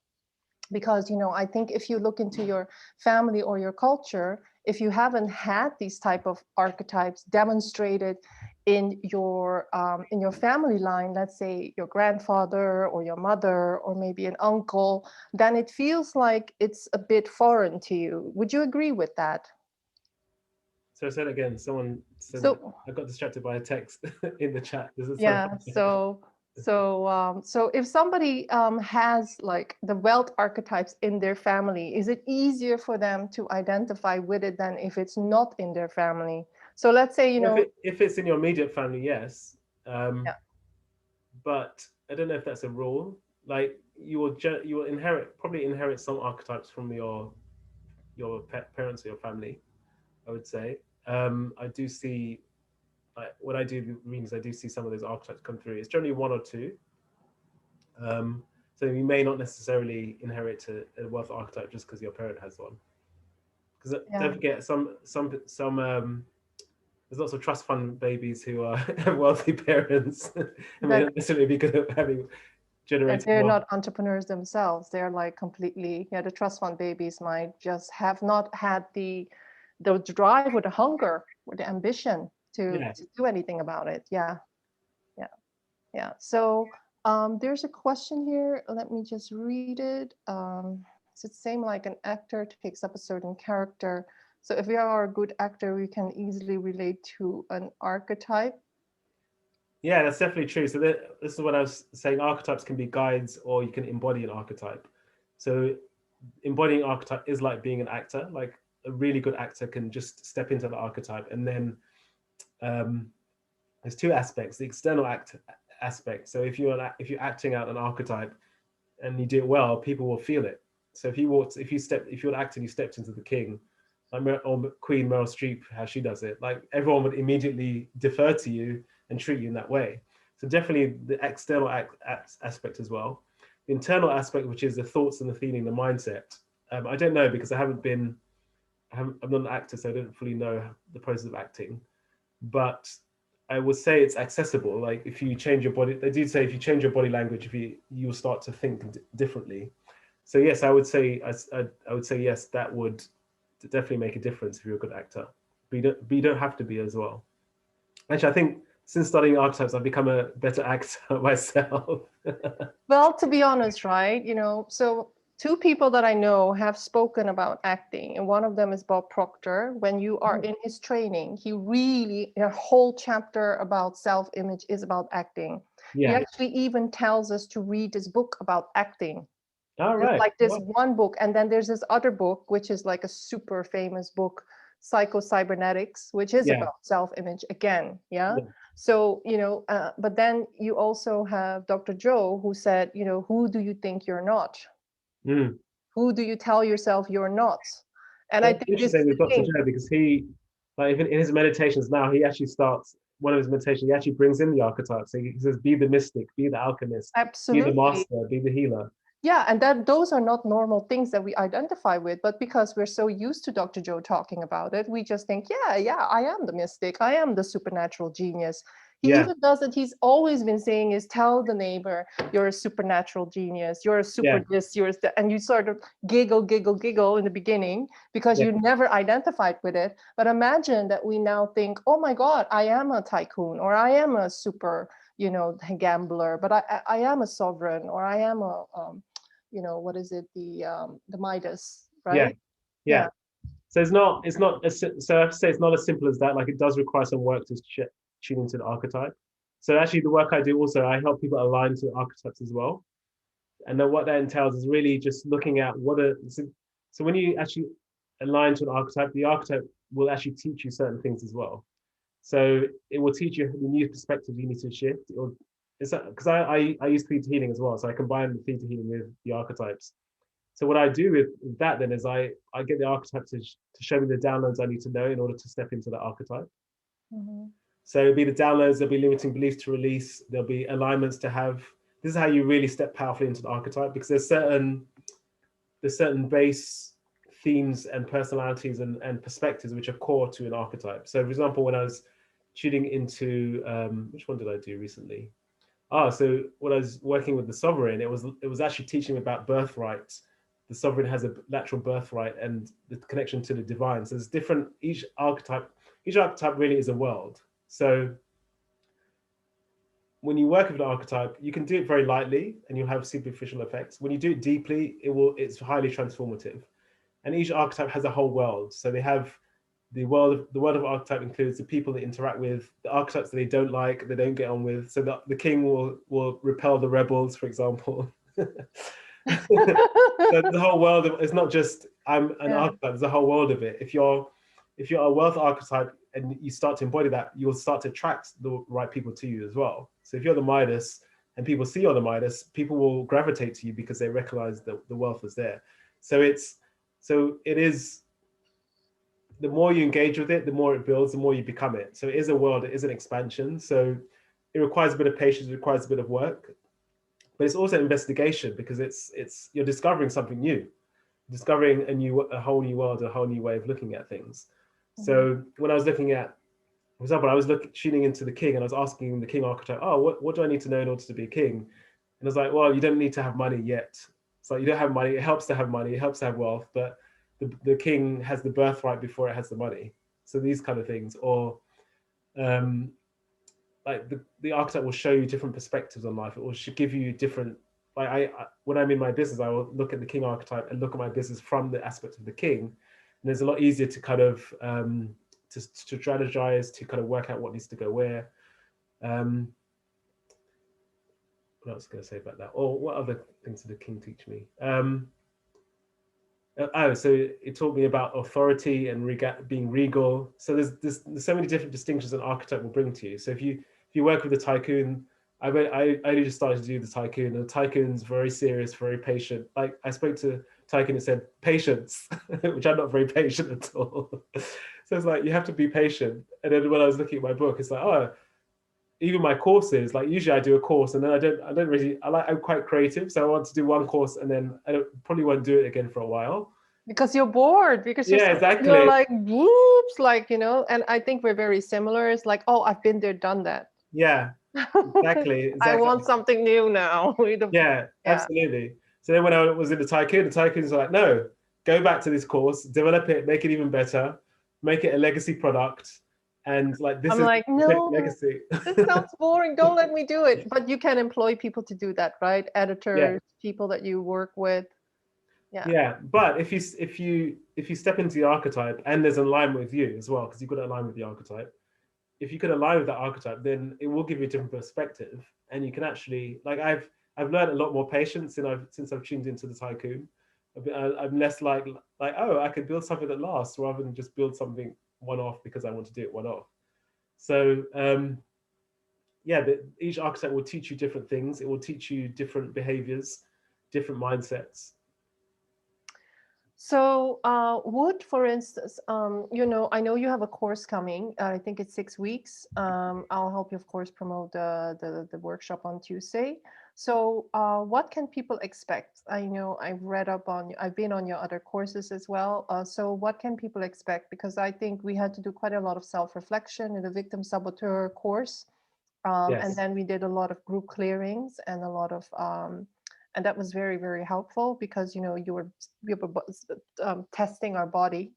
because I think if you look into your family or your culture, if you haven't had these type of archetypes demonstrated in your family line, let's say your grandfather or your mother or maybe an uncle, then it feels like it's a bit foreign to you. Would you agree with that? So I said again, someone said that So I got distracted by a text in the chat. This is so yeah, so if somebody has like the wealth archetypes in their family, is it easier for them to identify with it than if it's not in their family? So let's say, if it's in your immediate family, yes. yeah, But I don't know if that's a rule. Like you will probably inherit some archetypes from your parents or your family, I would say. I do see, like, when I do readings, I do see some of those archetypes come through. It's generally one or two. So you may not necessarily inherit a wealth archetype just because your parent has one. Because yeah. don't forget, there's lots of trust fund babies who are have wealthy parents and may That not necessarily be good at having generating they're wealth. not entrepreneurs themselves. They're like completely, the trust fund babies might just have not had the drive or the hunger or the ambition Yeah. to do anything about it. Yeah, yeah, yeah. So there's a question here. Let me just read it. Is it same like an actor takes up a certain character? So if we are a good actor, we can easily relate to an archetype. Yeah, that's definitely true. So this is what I was saying. Archetypes can be guides, or you can embody an archetype. So embodying archetype is like being an actor. Like a really good actor can just step into the archetype, and then there's two aspects: the external aspect. So if you're acting out an archetype and you do it well, people will feel it. So if you're acting, you stepped into the king, like or Queen Meryl Streep, how she does it. Like everyone would immediately defer to you and treat you in that way. So definitely the external aspect as well. The internal aspect, which is the thoughts and the feeling, the mindset. I don't know because I'm not an actor, so I don't fully know the process of acting. But I would say it's accessible. Like if you change your body, they do say if you change your body language, you'll start to think differently. So yes, I would say yes, that would definitely make a difference if you're a good actor. But you don't have to be as well. Actually, I think since studying archetypes, I've become a better actor myself. Well, to be honest, right? So two people that I know have spoken about acting, and one of them is Bob Proctor. When you are in his training, he really, a whole chapter about self-image is about acting. He Yeah. actually even tells us to read this book about acting. All There's right. like this Well, one book, and then there's this other book, which is like a super famous book, Psycho-Cybernetics, which is yeah. about self-image again. Yeah. Yeah. So, but then you also have Dr. Joe, who said, who do you think you're not? Mm. Who do you tell yourself you're not? And I That's think this is interesting with the Dr. thing. Joe because like even in his meditations now, he actually starts one of his meditations. He actually brings in the archetypes. So he says, "Be the mystic, be the alchemist, be the Absolutely. master, be the healer." Yeah, and that those are not normal things that we identify with, but because we're so used to Dr. Joe talking about it, we just think, yeah, I am the mystic, I am the supernatural genius. He Yeah, even does it. He's always been saying is tell the neighbor you're a supernatural genius, you're a super yeah, this, you're that, and you sort of giggle in the beginning because yeah, you never identified with it. But imagine that we now think, oh my God, I am a tycoon, or I am a super, gambler, but I am a sovereign, or I am a what is it, the Midas, yeah, right? yeah. Yeah. So it's not so I have to say it's not as simple as that. Like it does require some work to tune into the archetype. So actually, the work I do also, I help people align to archetypes as well. And then what that entails is really just looking at so when you actually align to an archetype, the archetype will actually teach you certain things as well. So it will teach you the new perspectives you need to shift. Or it's because I use theta healing as well, so I combine the theta healing with the archetypes. So what I do with that then is I get the archetype to show me the downloads I need to know in order to step into the archetype. Mm-hmm. So it'll be the downloads, there'll be limiting beliefs to release, there'll be alignments to have. This is how you really step powerfully into the archetype, because there's certain base themes and personalities and perspectives which are core to an archetype. So for example, when I was tuning into which one did I do recently? So when I was working with the sovereign, it was actually teaching me about birthright. The sovereign has a natural birthright and the connection to the divine. So there's different, each archetype really is a world. So when you work with an archetype, you can do it very lightly and you'll have superficial effects. When you do it deeply, it's highly transformative. And each archetype has a whole world. So they have the world of archetype includes the people they interact with, the archetypes that they don't like, they don't get on with. So the king will repel the rebels, for example. So the whole world it's not just I'm an Yeah. archetype, there's a whole world of it. If you're a wealth archetype and you start to embody that, you'll start to attract the right people to you as well. So if you're the Midas and people see you're the Midas, people will gravitate to you because they recognize that the wealth is there. So it is the more you engage with it, the more it builds, the more you become it. So it is a world, it is an expansion. So it requires a bit of patience, it requires a bit of work, but it's also investigation because it's you're discovering something new, discovering a whole new world, a whole new way of looking at things. Mhm. So when I was looking at, for example, I was tuning into the king and I was asking the king archetype, oh, what do I need to know in order to be a king? And I was like, well, you don't need to have money yet. It's like you don't have money. It helps to have money. It helps to have wealth, but the king has the birthright before it has the money. So these kind of things, or um, like the archetype will show you different perspectives on life. It will should give you different. Like when I'm in my business, I will look at the king archetype and look at my business from the aspect of the king, and it's a lot easier to kind of to strategize, to kind of work out what needs to go where. Um, what else can I say about that? Or what other things did the king teach me? So it taught me about authority and being regal. So there's so many different distinctions an archetype will bring to you. So if you work with the tycoon, I only just started to do the tycoon, and the tycoon's very serious, very patient. Like I spoke to tycoon and said patience, which I'm not very patient at all. So it's like you have to be patient. And then when I was looking at my book, it's like, oh, even my courses, like usually I do a course and then I don't really, I'm quite creative. So I want to do one course and then probably won't do it again for a while. Because you're bored, because Yeah, you're exactly. like, whoops, like, and I think we're very similar. It's like, oh, I've been there, done that. Yeah, exactly. I Exactly. want something new now. Yeah, Yeah. absolutely. So then when I was in the Tycoons were like, no, go back to this course, develop it, make it even better, make it a legacy product. And like, this I'm is like, the no, legacy. this sounds boring. Don't let me do it. But you can employ people to do that, right? Yeah. Editors, people that you work with. Yeah. Yeah, but if you step into the archetype and there's an alignment with you as well, because you've got to align with the archetype. If you could align with that archetype, then it will give you a different perspective, and you can actually like I've learned a lot more patience since I've tuned into the tycoon. I'm less like oh, I could build something that lasts rather than just build something one off because I want to do it one off. So yeah, each archetype will teach you different things. It will teach you different behaviors, different mindsets. So, would, for instance, I know you have a course coming. I think it's 6 weeks. I'll help you, of course, promote the workshop on Tuesday. So, what can people expect? I know I've been on your other courses as well. So, what can people expect? Because I think we had to do quite a lot of self-reflection in the victim saboteur course. And Yes. then we did a lot of group clearings and a lot of and that was very, very helpful because you were testing our body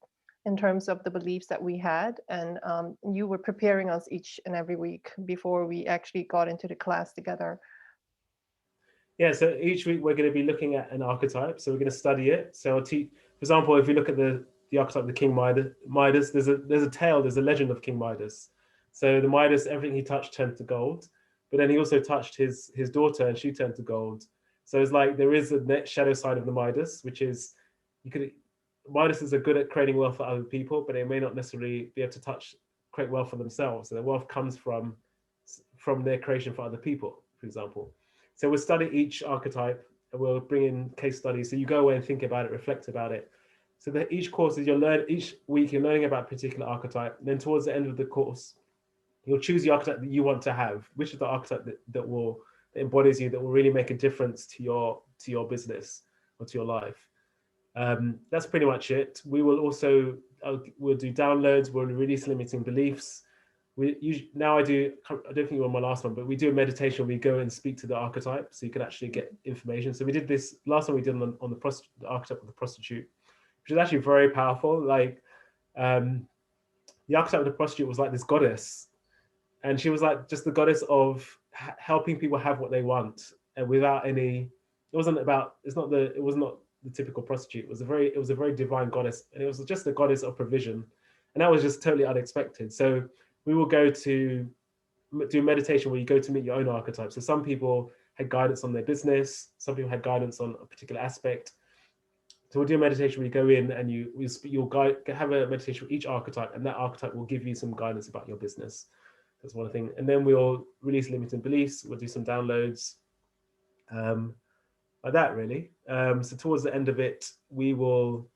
in terms of the beliefs that we had, and you were preparing us each and every week before we actually got into the class together. Yeah, so each week we're going to be looking at an archetype. So we're going to study it. So I'll teach, for example, if you look at the archetype of the King Midas, there's a tale, there's a legend of King Midas. So the Midas, everything he touched turned to gold, but then he also touched his daughter and she turned to gold. So it's like there is a shadow side of the Midas, which is you could Midas are good at creating wealth for other people, but they may not necessarily be able to create wealth for themselves. So the wealth comes from their creation for other people, for example. So we'll study each archetype and we'll bring in case studies. So you go away and think about it, reflect about it. So that each course is each week you're learning about a particular archetype. And then towards the end of the course, you'll choose the archetype that you want to have, which is the archetype that embodies you, that will really make a difference to your business or to your life. That's pretty much it. We will also we'll do downloads. We'll release limiting beliefs. Now I don't think you were on my last one, but we do a meditation. We go and speak to the archetype, so you can actually get information. So we did this last time. We did on the archetype of the prostitute, which is actually very powerful. Like the archetype of the prostitute was like this goddess, and she was like just the goddess of helping people have what they want, and without any. It was not the typical prostitute. It was a very divine goddess, and it was just a goddess of provision, and that was just totally unexpected. So we will go to do meditation where you go to meet your own archetype. So some people had guidance on their business, some people had guidance on a particular aspect. So we'll do a meditation where you go in and you'll have a meditation with each archetype, and that archetype will give you some guidance about your business. That's one thing. And then we'll release limiting beliefs. We'll do some downloads, like that really. So towards the end of it, we will.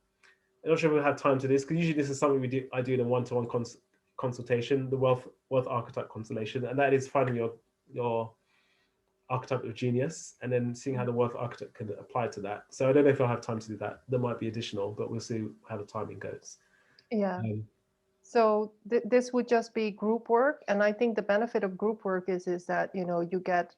I'm not sure if we'll have time to this because usually this is something I do in a one-to-one consultation, the wealth archetype constellation, and that is finding your archetype of genius and then seeing how the wealth archetype can apply to that. So I don't know if I'll have time to do that. There might be additional, but we'll see how the timing goes. Yeah. So this would just be group work, and I think the benefit of group work is that you get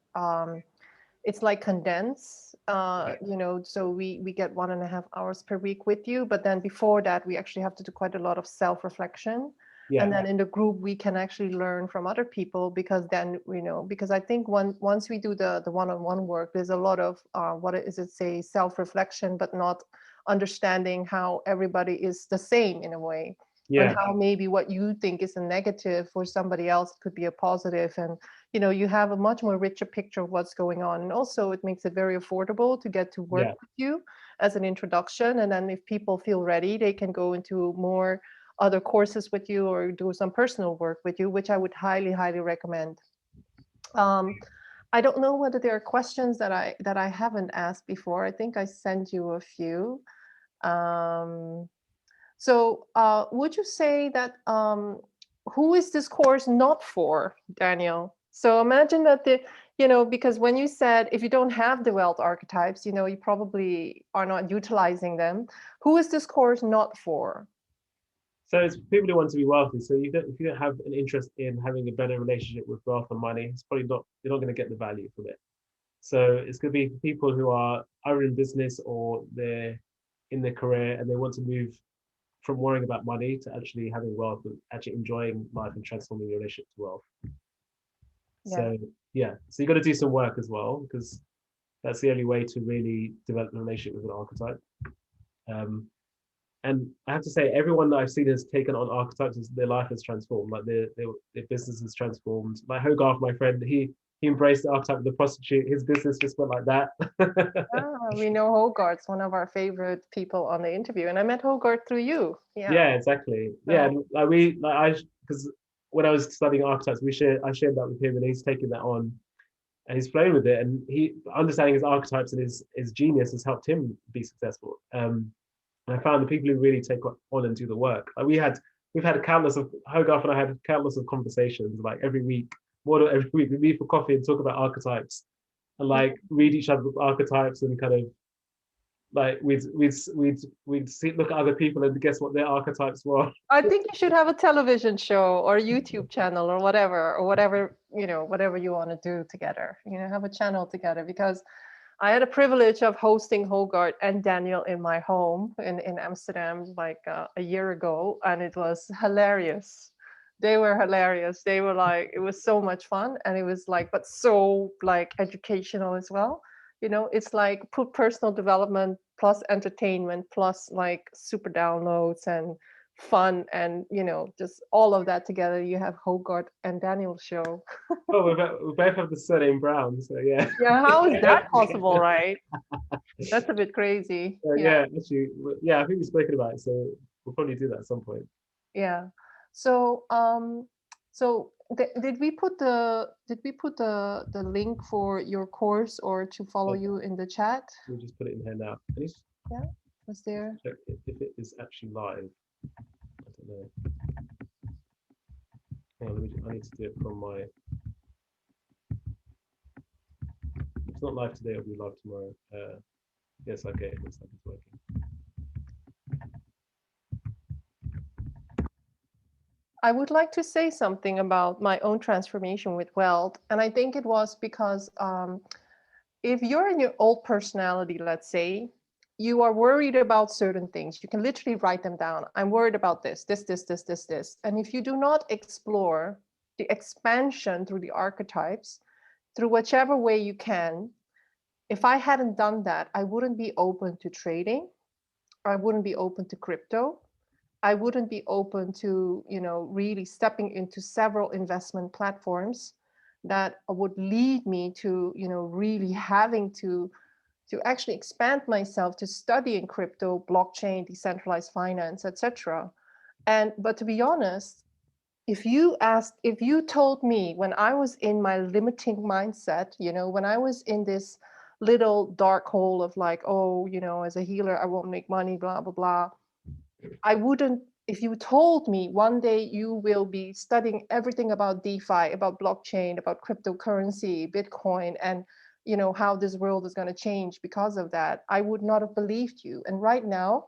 it's like condensed, so we get 1.5 hours per week with you, but then before that we actually have to do quite a lot of self-reflection. Yeah. And then in the group we can actually learn from other people, because then because I think once we do the one-on-one work, there's a lot of self-reflection, but not understanding how everybody is the same in a way. Yeah. And how maybe what you think is a negative for somebody else could be a positive, and you have a much more richer picture of what's going on. And also it makes it very affordable to get to work with you as an introduction, and then if people feel ready, they can go into more other courses with you or do some personal work with you, which I would highly, highly recommend. I don't know whether there are questions that I haven't asked before. I think I sent you a few. So would you say that who is this course not for, Daniel? So imagine that because when you said if you don't have the wealth archetypes, you probably are not utilizing them. Who is this course not for? So it's people who want to be wealthy. So if you don't have an interest in having a better relationship with wealth and money, it's probably you're not going to get the value from it. So it's going to be people who are either in business or they're in their career and they want to move from worrying about money to actually having wealth and actually enjoying life and transforming your relationship to wealth. So so you got to do some work as well, because that's the only way to really develop a relationship with an archetype. And I have to say, everyone that I've seen has taken on archetypes, their life has transformed. Like their business has transformed. Like Hogarth, my friend, he embraced the archetype of the prostitute. His business just went like that. We know Hogarth's one of our favorite people on the interview, and I met Hogarth through you. Yeah, exactly. Yeah, because when I was studying archetypes, I shared that with him, and he's taken that on, and he's playing with it, and he understanding his archetypes and his genius has helped him be successful. And I found the people who really take on and do the work. Like we've had countless of Hogarth and I had countless of conversations like every week, more than every week. We meet for coffee and talk about archetypes and like read each other's archetypes and kind of like we'd see, look at other people and guess what their archetypes were. I think you should have a television show or a YouTube channel or whatever, whatever you want to do together. Have a channel together, because I had a privilege of hosting Hogarth and Daniel in my home in Amsterdam like a year ago, and it was hilarious. They were hilarious. They were like, it was so much fun, and it was like, but so like educational as well. It's like put personal development plus entertainment plus like super downloads and fun, and just all of that together. You have Hogarth and Daniel show. Oh, we both have the surname Brown, so yeah. Yeah, how is that possible, right? That's a bit crazy. So, Yeah. yeah, actually, yeah, I think we've spoken about it, so we'll probably do that at some point. Yeah. So did we put the link for your course or to follow Yeah. you in the chat? We'll just put it in here now. I need to Yeah. Was there? check if it is actually live. I don't know. Hang on, I need to do it from my. If it's not live today, it'll be live tomorrow. Yes, okay, it looks like it's working. I would like to say something about my own transformation with wealth. And I think it was because if you're in your old personality, let's say, you are worried about certain things. You can literally write them down. I'm worried about this. And if you do not explore the expansion through the archetypes, through whichever way you can, if I hadn't done that, I wouldn't be open to trading. I wouldn't be open to crypto. I wouldn't be open to, really stepping into several investment platforms that would lead me to, really having to actually expand myself to studying crypto, blockchain, decentralized finance, etc. But to be honest, if you told me when I was in my limiting mindset, when I was in this little dark hole of like, oh, as a healer, I won't make money, blah, blah, blah. I wouldn't, if you told me one day you will be studying everything about DeFi, about blockchain, about cryptocurrency, Bitcoin, and how this world is going to change because of that, I would not have believed you. And right now,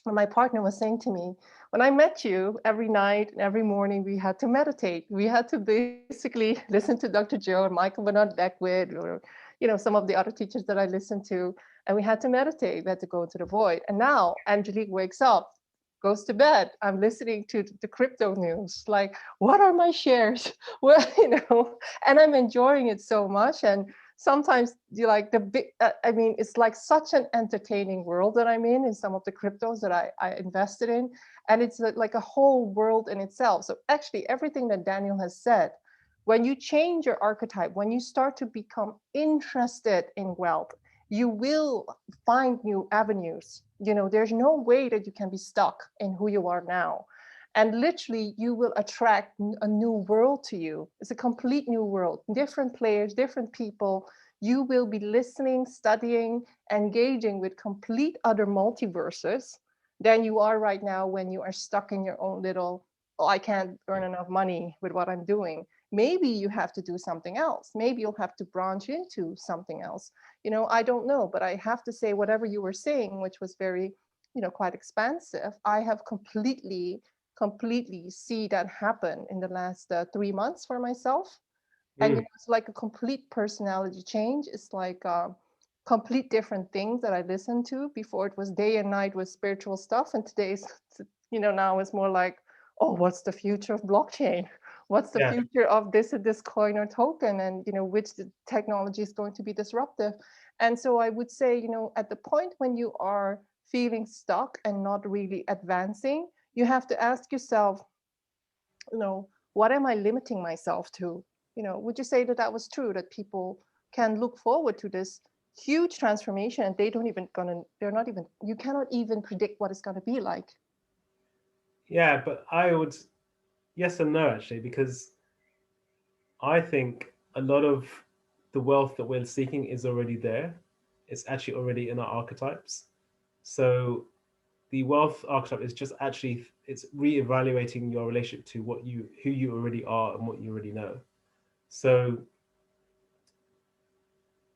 my partner was saying to me, when I met you, every night and every morning we had to meditate. We had to basically listen to Dr. Joe and Michael Bernard Beckwith, or some of the other teachers that I listened to, and we had to meditate. We had to go into the void. And now Angelique wakes up, goes to bed. I'm listening to the crypto news. Like, what are my shares? Well, and I'm enjoying it so much. And sometimes you like the big, I mean, it's like such an entertaining world that I'm in some of the cryptos that I invested in. And it's like a whole world in itself. So actually everything that Daniel has said, when you change your archetype, when you start to become interested in wealth, you will find new avenues. There's no way that you can be stuck in who you are now. And literally, you will attract a new world to you. It's a complete new world, different players, different people. You will be listening, studying, engaging with complete other multiverses than you are right now when you are stuck in your own little, oh, I can't earn enough money with what I'm doing. Maybe you have to do something else. Maybe you'll have to branch into something else. I don't know, but I have to say, whatever you were saying, which was very, quite expansive, I have completely see that happen in the last 3 months for myself. And it's like a complete personality change. It's like complete different things that I listened to. Before it was day and night with spiritual stuff, and today's, now it's more like, oh, what's the future of blockchain? What's the future of this coin or token? And which technology is going to be disruptive? And so I would say, at the point when you are feeling stuck and not really advancing, you have to ask yourself, what am I limiting myself to? Would you say that that was true, that people can look forward to this huge transformation and you cannot even predict what it's going to be like? Yeah, but I would, yes and no, actually, because I think a lot of the wealth that we're seeking is already there. It's actually already in our archetypes. So the wealth archetype is just actually, it's reevaluating your relationship to who you already are and what you already know. So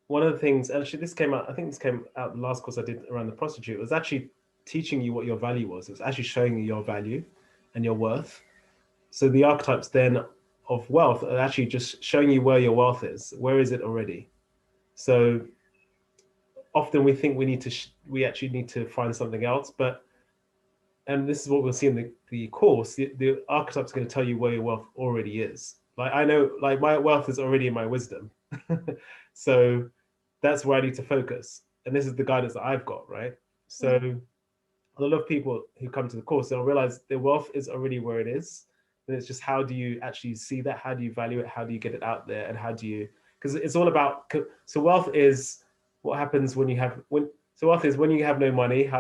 one of the things, actually this came out, I think this came out the last course I did around the prostitute, was actually teaching you what your value was. It was actually showing you your value and your worth. So the archetypes then of wealth are actually just showing you where your wealth is. Where is it already? So often we think we actually need to find something else, but, and this is what we'll see in the course, the archetype's going to tell you where your wealth already is. Like I know, like my wealth is already in my wisdom. So that's where I need to focus. And this is the guidance that I've got, right? So a lot of people who come to the course, they'll realize their wealth is already where it is. And it's just, how do you actually see that? How do you value it? How do you get it out there? And how do you, because it's all about, so wealth is what happens when you have, so wealth is when you have no money,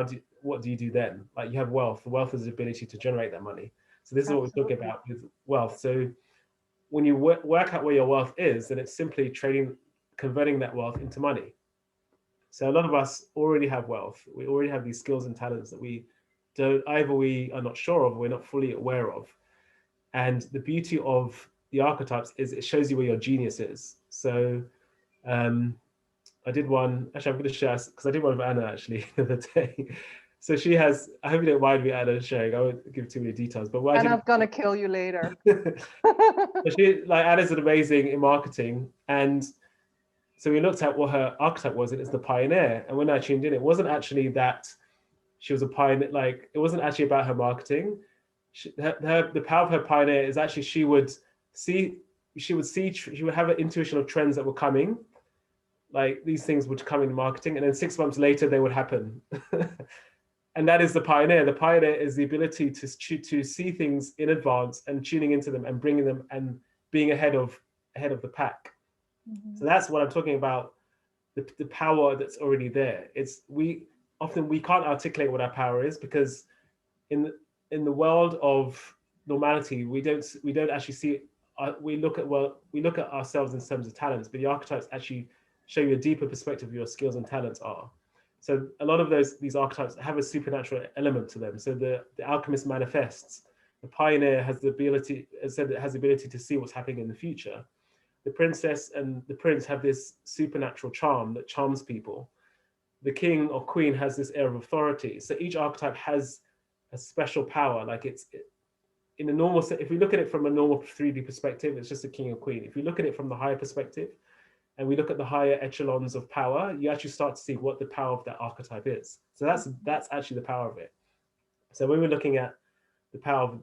what do you do then? Like you have wealth. Wealth is the ability to generate that money. So this is what we're talking about with wealth. So when you work out where your wealth is, then it's simply converting that wealth into money. So a lot of us already have wealth. We already have these skills and talents that we are not sure of, or we're not fully aware of. And the beauty of the archetypes is it shows you where your genius is. So I did one, actually I'm going to share, because I did one with Anna actually the other day. So she has, I hope you don't mind me, Anna, sharing. I won't give too many details, but what and I'm gonna kill you later. But Anna's an amazing in marketing, and so we looked at what her archetype was, and it's the pioneer. And when I tuned in, it wasn't actually that she was a pioneer. Like it wasn't actually about her marketing. The power of her pioneer is actually she would have an intuition of trends that were coming. Like these things would come in marketing, and then 6 months later they would happen. And that is the pioneer. The pioneer is the ability to see things in advance and tuning into them and bringing them and being ahead of the pack. Mm-hmm. So that's what I'm talking about. The power that's already there. We can't articulate what our power is, because in the world of normality, we don't actually see it. We look at ourselves in terms of talents, but the archetypes actually show you a deeper perspective of your skills and talents are. So a lot of these archetypes have a supernatural element to them. So the alchemist manifests. The pioneer has the ability to see what's happening in the future. The princess and the prince have this supernatural charm that charms people. The king or queen has this air of authority. So each archetype has a special power. Like in a normal, if we look at it from a normal 3D perspective, it's just a king or queen. If we look at it from the higher perspective, and we look at the higher echelons of power, you actually start to see what the power of that archetype is. So that's actually the power of it. So when we're looking at the power of,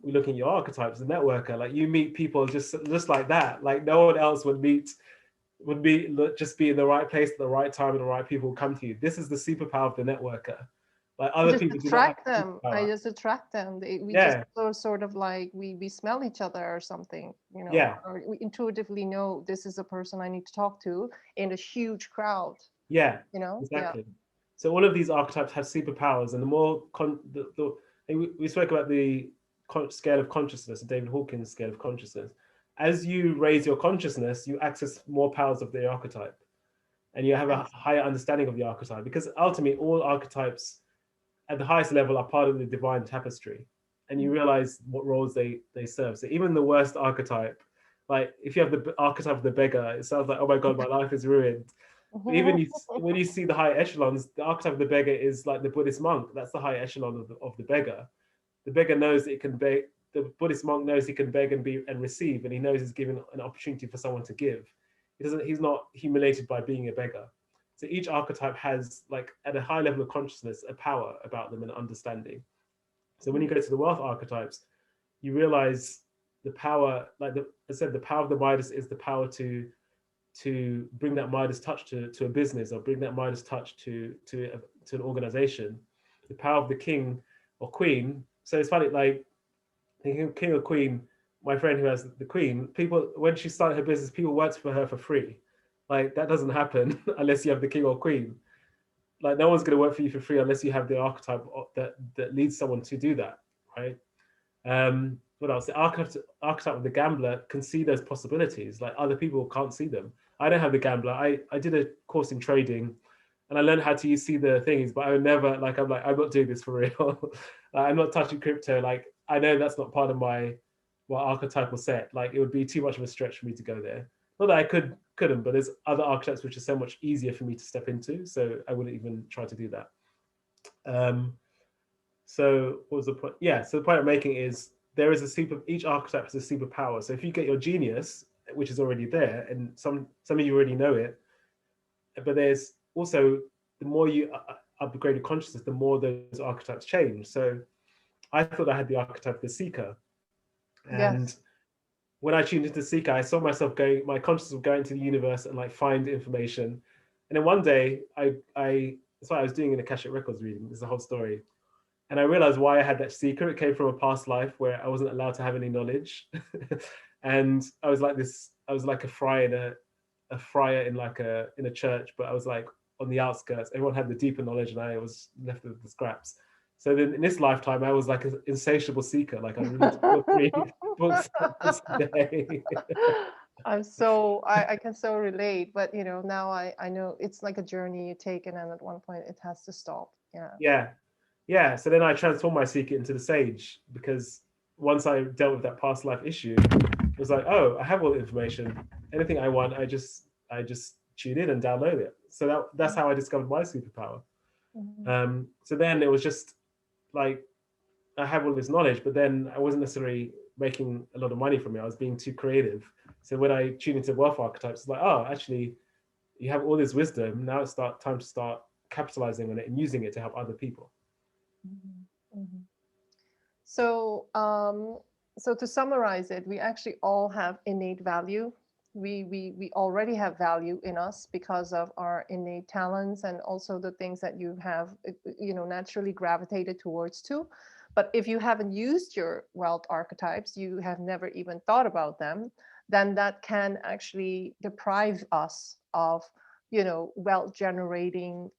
we're looking at your archetypes, the networker, like you meet people just like that. Like no one else would just be in the right place at the right time, and the right people will come to you. This is the superpower of the networker. Like other people attract them. I just attract them. Just sort of like we smell each other or something, or we intuitively know this is a person I need to talk to in a huge crowd. Yeah, exactly. Yeah. So all of these archetypes have superpowers, and the more we spoke about the scale of consciousness, the David Hawkins scale of consciousness. As you raise your consciousness, you access more powers of the archetype, and you have a higher understanding of the archetype, because ultimately all archetypes at the highest level are part of the divine tapestry, and you realize what roles they serve. So even the worst archetype, like if you have the archetype of the beggar, it sounds like, oh my God, my life is ruined. But even when you see the high echelons, the archetype of the beggar is like the Buddhist monk. That's the high echelon of the beggar. The beggar knows that it can beg. The Buddhist monk knows he can beg and receive, and he knows he's given an opportunity for someone to give. He's not humiliated by being a beggar. So each archetype has, like, at a high level of consciousness, a power about them and understanding. So when you go to the wealth archetypes, you realize the power, like I said, the power of the Midas is the power to bring that Midas touch to a business, or bring that Midas touch to an organization. The power of the king or queen. So it's funny, like the king or queen, my friend who has the queen, people, when she started her business, people worked for her for free. Like that doesn't happen unless you have the king or queen. Like no one's going to work for you for free unless you have the archetype that leads someone to do that, right? What else? The archetype of the gambler can see those possibilities. Like other people can't see them. I don't have the gambler. I did a course in trading and I learned how to see the things, but I would never like, I'm not doing this for real. Like, I'm not touching crypto. Like, I know that's not part of my archetypal set. Like, it would be too much of a stretch for me to go there. Not that I couldn't, but there's other archetypes which are so much easier for me to step into. So I wouldn't even try to do that. So what was the point? Yeah. So the point I'm making is there is each archetype has a superpower. So if you get your genius, which is already there, and some of you already know it, but there's also, the more you upgrade your consciousness, the more those archetypes change. So I thought I had the archetype of the seeker, and Yes. when I tuned into the seeker, I saw myself my consciousness was going to the universe and like find information. And then one day, that's why I was doing an Akashic Records reading. There's a whole story. And I realized why I had that seeker. It came from a past life where I wasn't allowed to have any knowledge. And I was like a friar in a church, but I was like on the outskirts. Everyone had the deeper knowledge and I was left with the scraps. So then in this lifetime, I was like an insatiable seeker. Like, I read 2 or 3 books a day. I can so relate, but now I know it's like a journey you take, and then at one point it has to stop. Yeah. Yeah. Yeah. So then I transformed my seeker into the sage, because once I dealt with that past life issue, it was like, oh, I have all the information. Anything I want, I just tune in and download it. So that's how I discovered my superpower. So then it was just like, I have all this knowledge, but then I wasn't necessarily making a lot of money from it. I was being too creative. So when I tune into wealth archetypes, it's like, oh, actually, you have all this wisdom. Now it's time to start capitalizing on it and using it to help other people. So, so to summarize it, we actually all have innate value. We already have value in us because of our innate talents and also the things that you have, naturally gravitated towards too. But if you haven't used your wealth archetypes, you have never even thought about them, then that can actually deprive us of, wealth generating,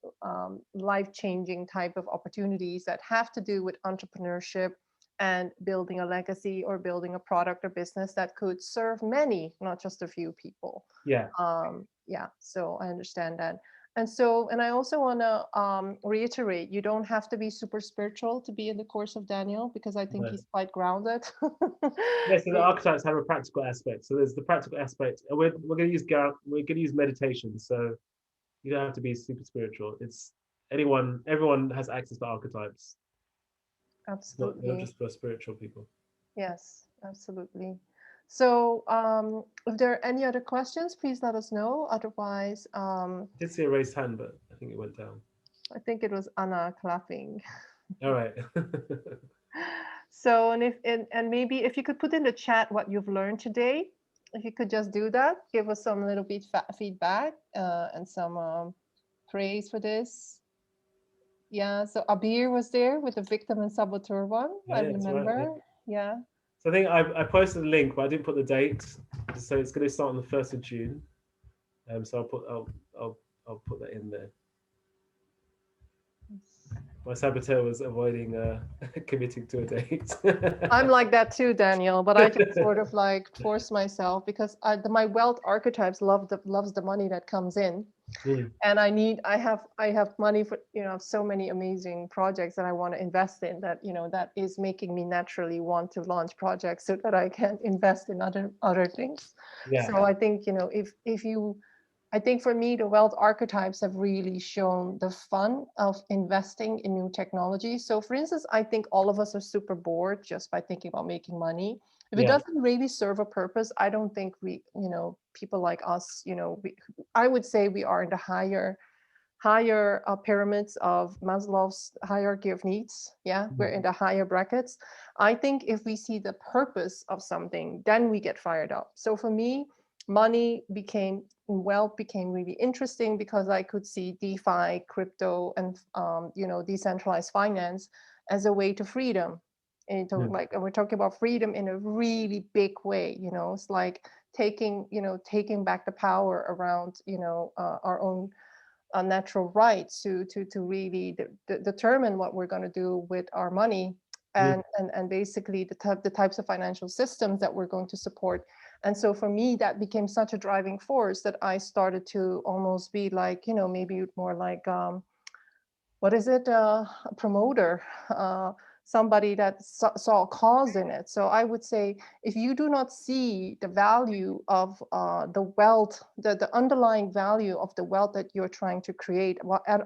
life changing type of opportunities that have to do with entrepreneurship and building a legacy or building a product or business that could serve many, not just a few people. Yeah. Yeah, so I understand that. And I also want to reiterate, you don't have to be super spiritual to be in the course of Daniel, because I think No. he's quite grounded. Yeah, so the archetypes have a practical aspect. So there's the practical aspect. We're going to use meditation. So you don't have to be super spiritual. It's everyone has access to archetypes. Not Absolutely. just for spiritual people. Yes, absolutely. So if there are any other questions, please let us know. Otherwise, I did see a raised hand, but I think it went down. I think it was Anna clapping. All right. So, and maybe if you could put in the chat what you've learned today, if you could just do that, give us some little bit feedback and some praise for this. Yeah, so Abir was there with the victim and saboteur one, I Yeah, that's right. Yeah. remember. Yeah. So I think I posted a link, but I didn't put the date. So it's going to start on the 1st of June. So I'll put that in there. My saboteur was avoiding committing to a date. I'm like that too, Daniel, but I just sort of like force myself because my wealth archetypes loves the money that comes in. And I have money for, so many amazing projects that I want to invest in, that, that is making me naturally want to launch projects so that I can invest in other things. Yeah. So I think, I think for me, the wealth archetypes have really shown the fun of investing in new technology. So for instance, I think all of us are super bored just by thinking about making money. If it doesn't really serve a purpose, I don't think people like us, I would say we are in the higher pyramids of Maslow's hierarchy of needs. Yeah, we're in the higher brackets. I think if we see the purpose of something, then we get fired up. So for me, wealth became really interesting because I could see DeFi, crypto, and decentralized finance as a way to freedom. And we're talking about freedom in a really big way. It's like taking back the power around our own natural rights to really determine what we're going to do with our money, and basically the types of financial systems that we're going to support. And so for me, that became such a driving force that I started to almost be like, maybe more like, what is it, a promoter, somebody that saw a cause in it. So I would say, if you do not see the value of the wealth, the underlying value of the wealth that you're trying to create,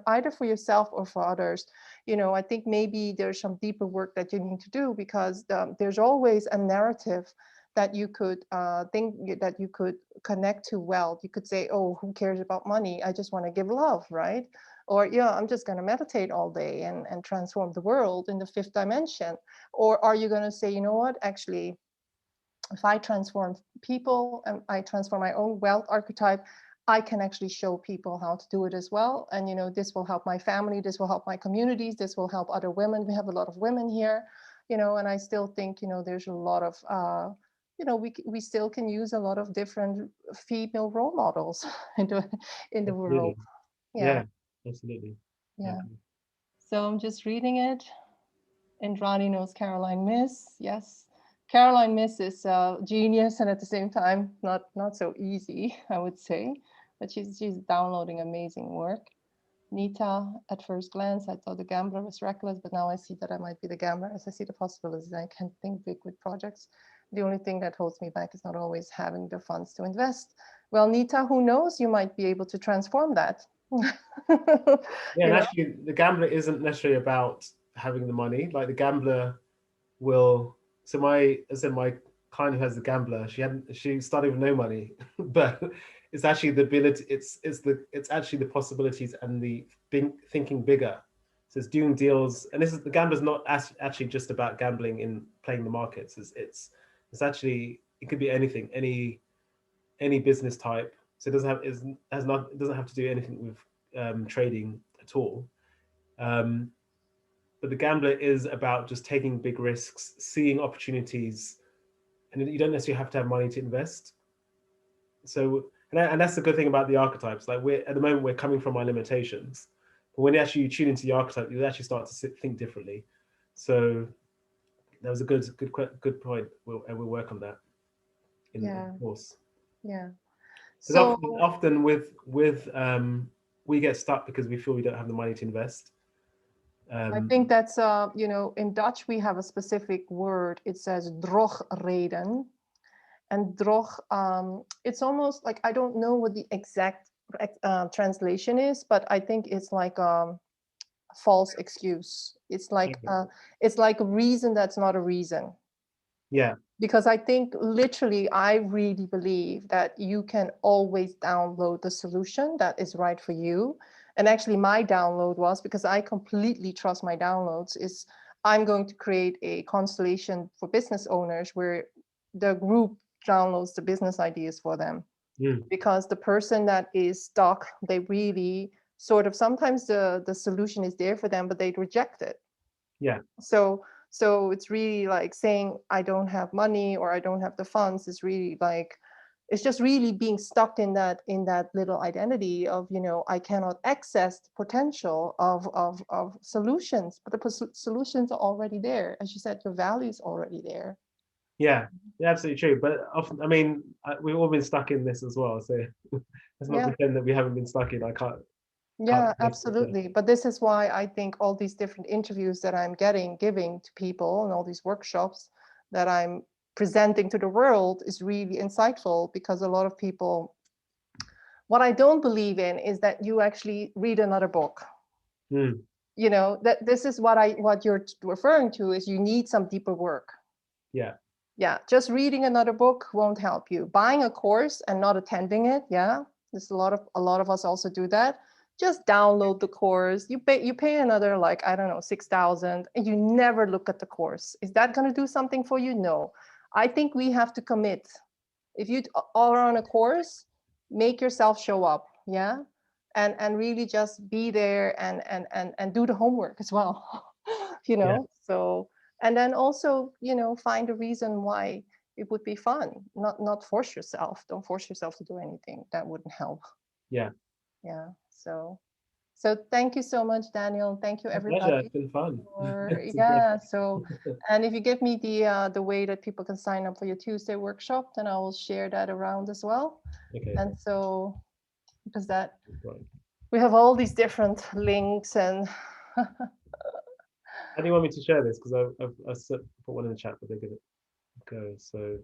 either for yourself or for others, I think maybe there's some deeper work that you need to do, because there's always a narrative that you could think, that you could connect to wealth. You could say, oh, who cares about money? I just want to give love, right? Or, yeah, I'm just going to meditate all day and transform the world in the fifth dimension. Or are you going to say, you know what, actually, if I transform people and I transform my own wealth archetype, I can actually show people how to do it as well. And, this will help my family, this will help my communities, this will help other women. We have a lot of women here, and I still think, there's a lot of, we still can use a lot of different female role models in the world. Absolutely. Yeah. Yeah, absolutely. I Yeah. agree. So I'm just reading it. Indrani knows Caroline Miss. Yes. Caroline Miss is a genius, and at the same time, not so easy, I would say. But she's downloading amazing work. Nita, at first glance, I thought the gambler was reckless, but now I see that I might be the gambler, as I see the possibilities. I can think big with projects. The only thing that holds me back is not always having the funds to invest. Well, Nita, who knows? You might be able to transform that. Yeah, you and know? actually, the gambler isn't necessarily about having the money. Like the gambler will. So my client who has the gambler, she started with no money, but it's actually the ability. It's actually the possibilities and the thinking bigger. So it's doing deals, and this is the gambler's not actually just about gambling in playing the markets. It's actually, it could be anything, any business type. So it doesn't have to do anything with trading at all. Um, but the gambler is about just taking big risks, seeing opportunities, and you don't necessarily have to have money to invest. So, and that's the good thing about the archetypes. Like we're at the moment, we're coming from our limitations, but when you tune into the archetype, you actually start to think differently. So that was a good point. We'll work on that in the Yeah, course. yeah. Because So often with we get stuck because we feel we don't have the money to invest. I Um, think that's, in Dutch we have a specific word. It says drogreden. And drog, it's almost like, I don't know what the exact translation is, but I think it's like a false excuse. It's like a reason that's not a reason. yeah, Because I think literally, I really believe that you can always download the solution that is right for you. And actually, my download was, because I completely trust my downloads, is I'm going to create a constellation for business owners where the group downloads the business ideas for them. mm, Because the person that is stuck, they really sort of, sometimes the solution is there for them, but they reject it. yeah, So it's really like saying, I don't have money, or I don't have the funds, is really like, it's just really being stuck in that little identity of, I cannot access the potential of solutions. But the solutions are already there. As you said, your value is already there. yeah, yeah, absolutely true. But often, I mean, we've all been stuck in this as well. So let's not Yeah. pretend that we haven't been stuck in. I can't Yeah, suggest it. absolutely. But this is why I think all these different interviews that I'm giving to people, and all these workshops that I'm presenting to the world, is really insightful, because a lot of people, what I don't believe in is that you actually read another book. Mm, That this is what you're referring to, is you need some deeper work. yeah, Yeah, just reading another book won't help you. Buying a course and not attending it, yeah, there's a lot of us also do that. Just download the course. You pay another, like, I don't know, 6,000, and you never look at the course. Is that going to do something for you? No. I think we have to commit. If you are on a course, make yourself show up, yeah, and really just be there, and do the homework as well. yeah, So, and then also, find a reason why it would be fun. Not force yourself. Don't force yourself to do anything that wouldn't help. yeah. Yeah. So So thank you so much, Daniel. Thank you, My pleasure. everybody. It's been fun. It's been Yeah. great. So, and if you give me the way that people can sign up for your Tuesday workshop, then I will share that around as well. Okay. And so, because that Right. we have all these different links and. How do you want me to share this? Because I put one in the chat, but they're gonna go. So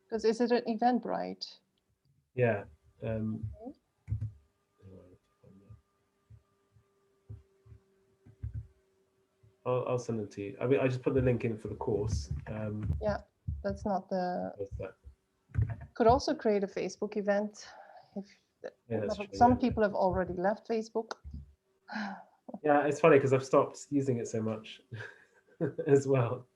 Because is it an Eventbrite? yeah. I'll send them to you. I mean, I just put the link in for the course. Yeah, that's not the. What's that? Could also create a Facebook event. If Yeah, that's true, some yeah. people have already left Facebook. Yeah, it's funny because I've stopped using it so much as well.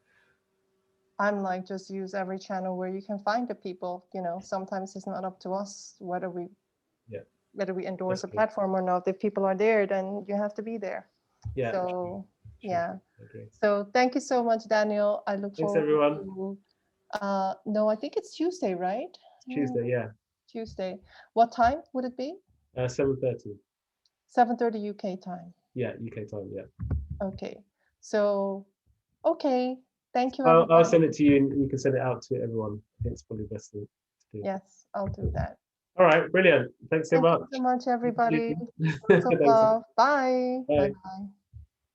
I'm like, just use every channel where you can find the people. You know, sometimes it's not up to us whether we endorse a platform or not. If people are there, then you have to be there. Yeah. So true. yeah. Okay. So thank you so much, Daniel. I look Thanks, forward everyone. to. No, I think it's Tuesday, right? Tuesday, yeah. Tuesday. What time would it be? 7:30. 7:30 UK time. Yeah, UK time. Yeah. Okay. So, okay. Thank you, I'll everybody. send it to you, and you can send it out to everyone. I think it's probably best to do. Yes, I'll do that. All right, brilliant. Thanks so much. Thank you so much, everybody. Thanks. Lots of love. Bye. Bye. Bye-bye.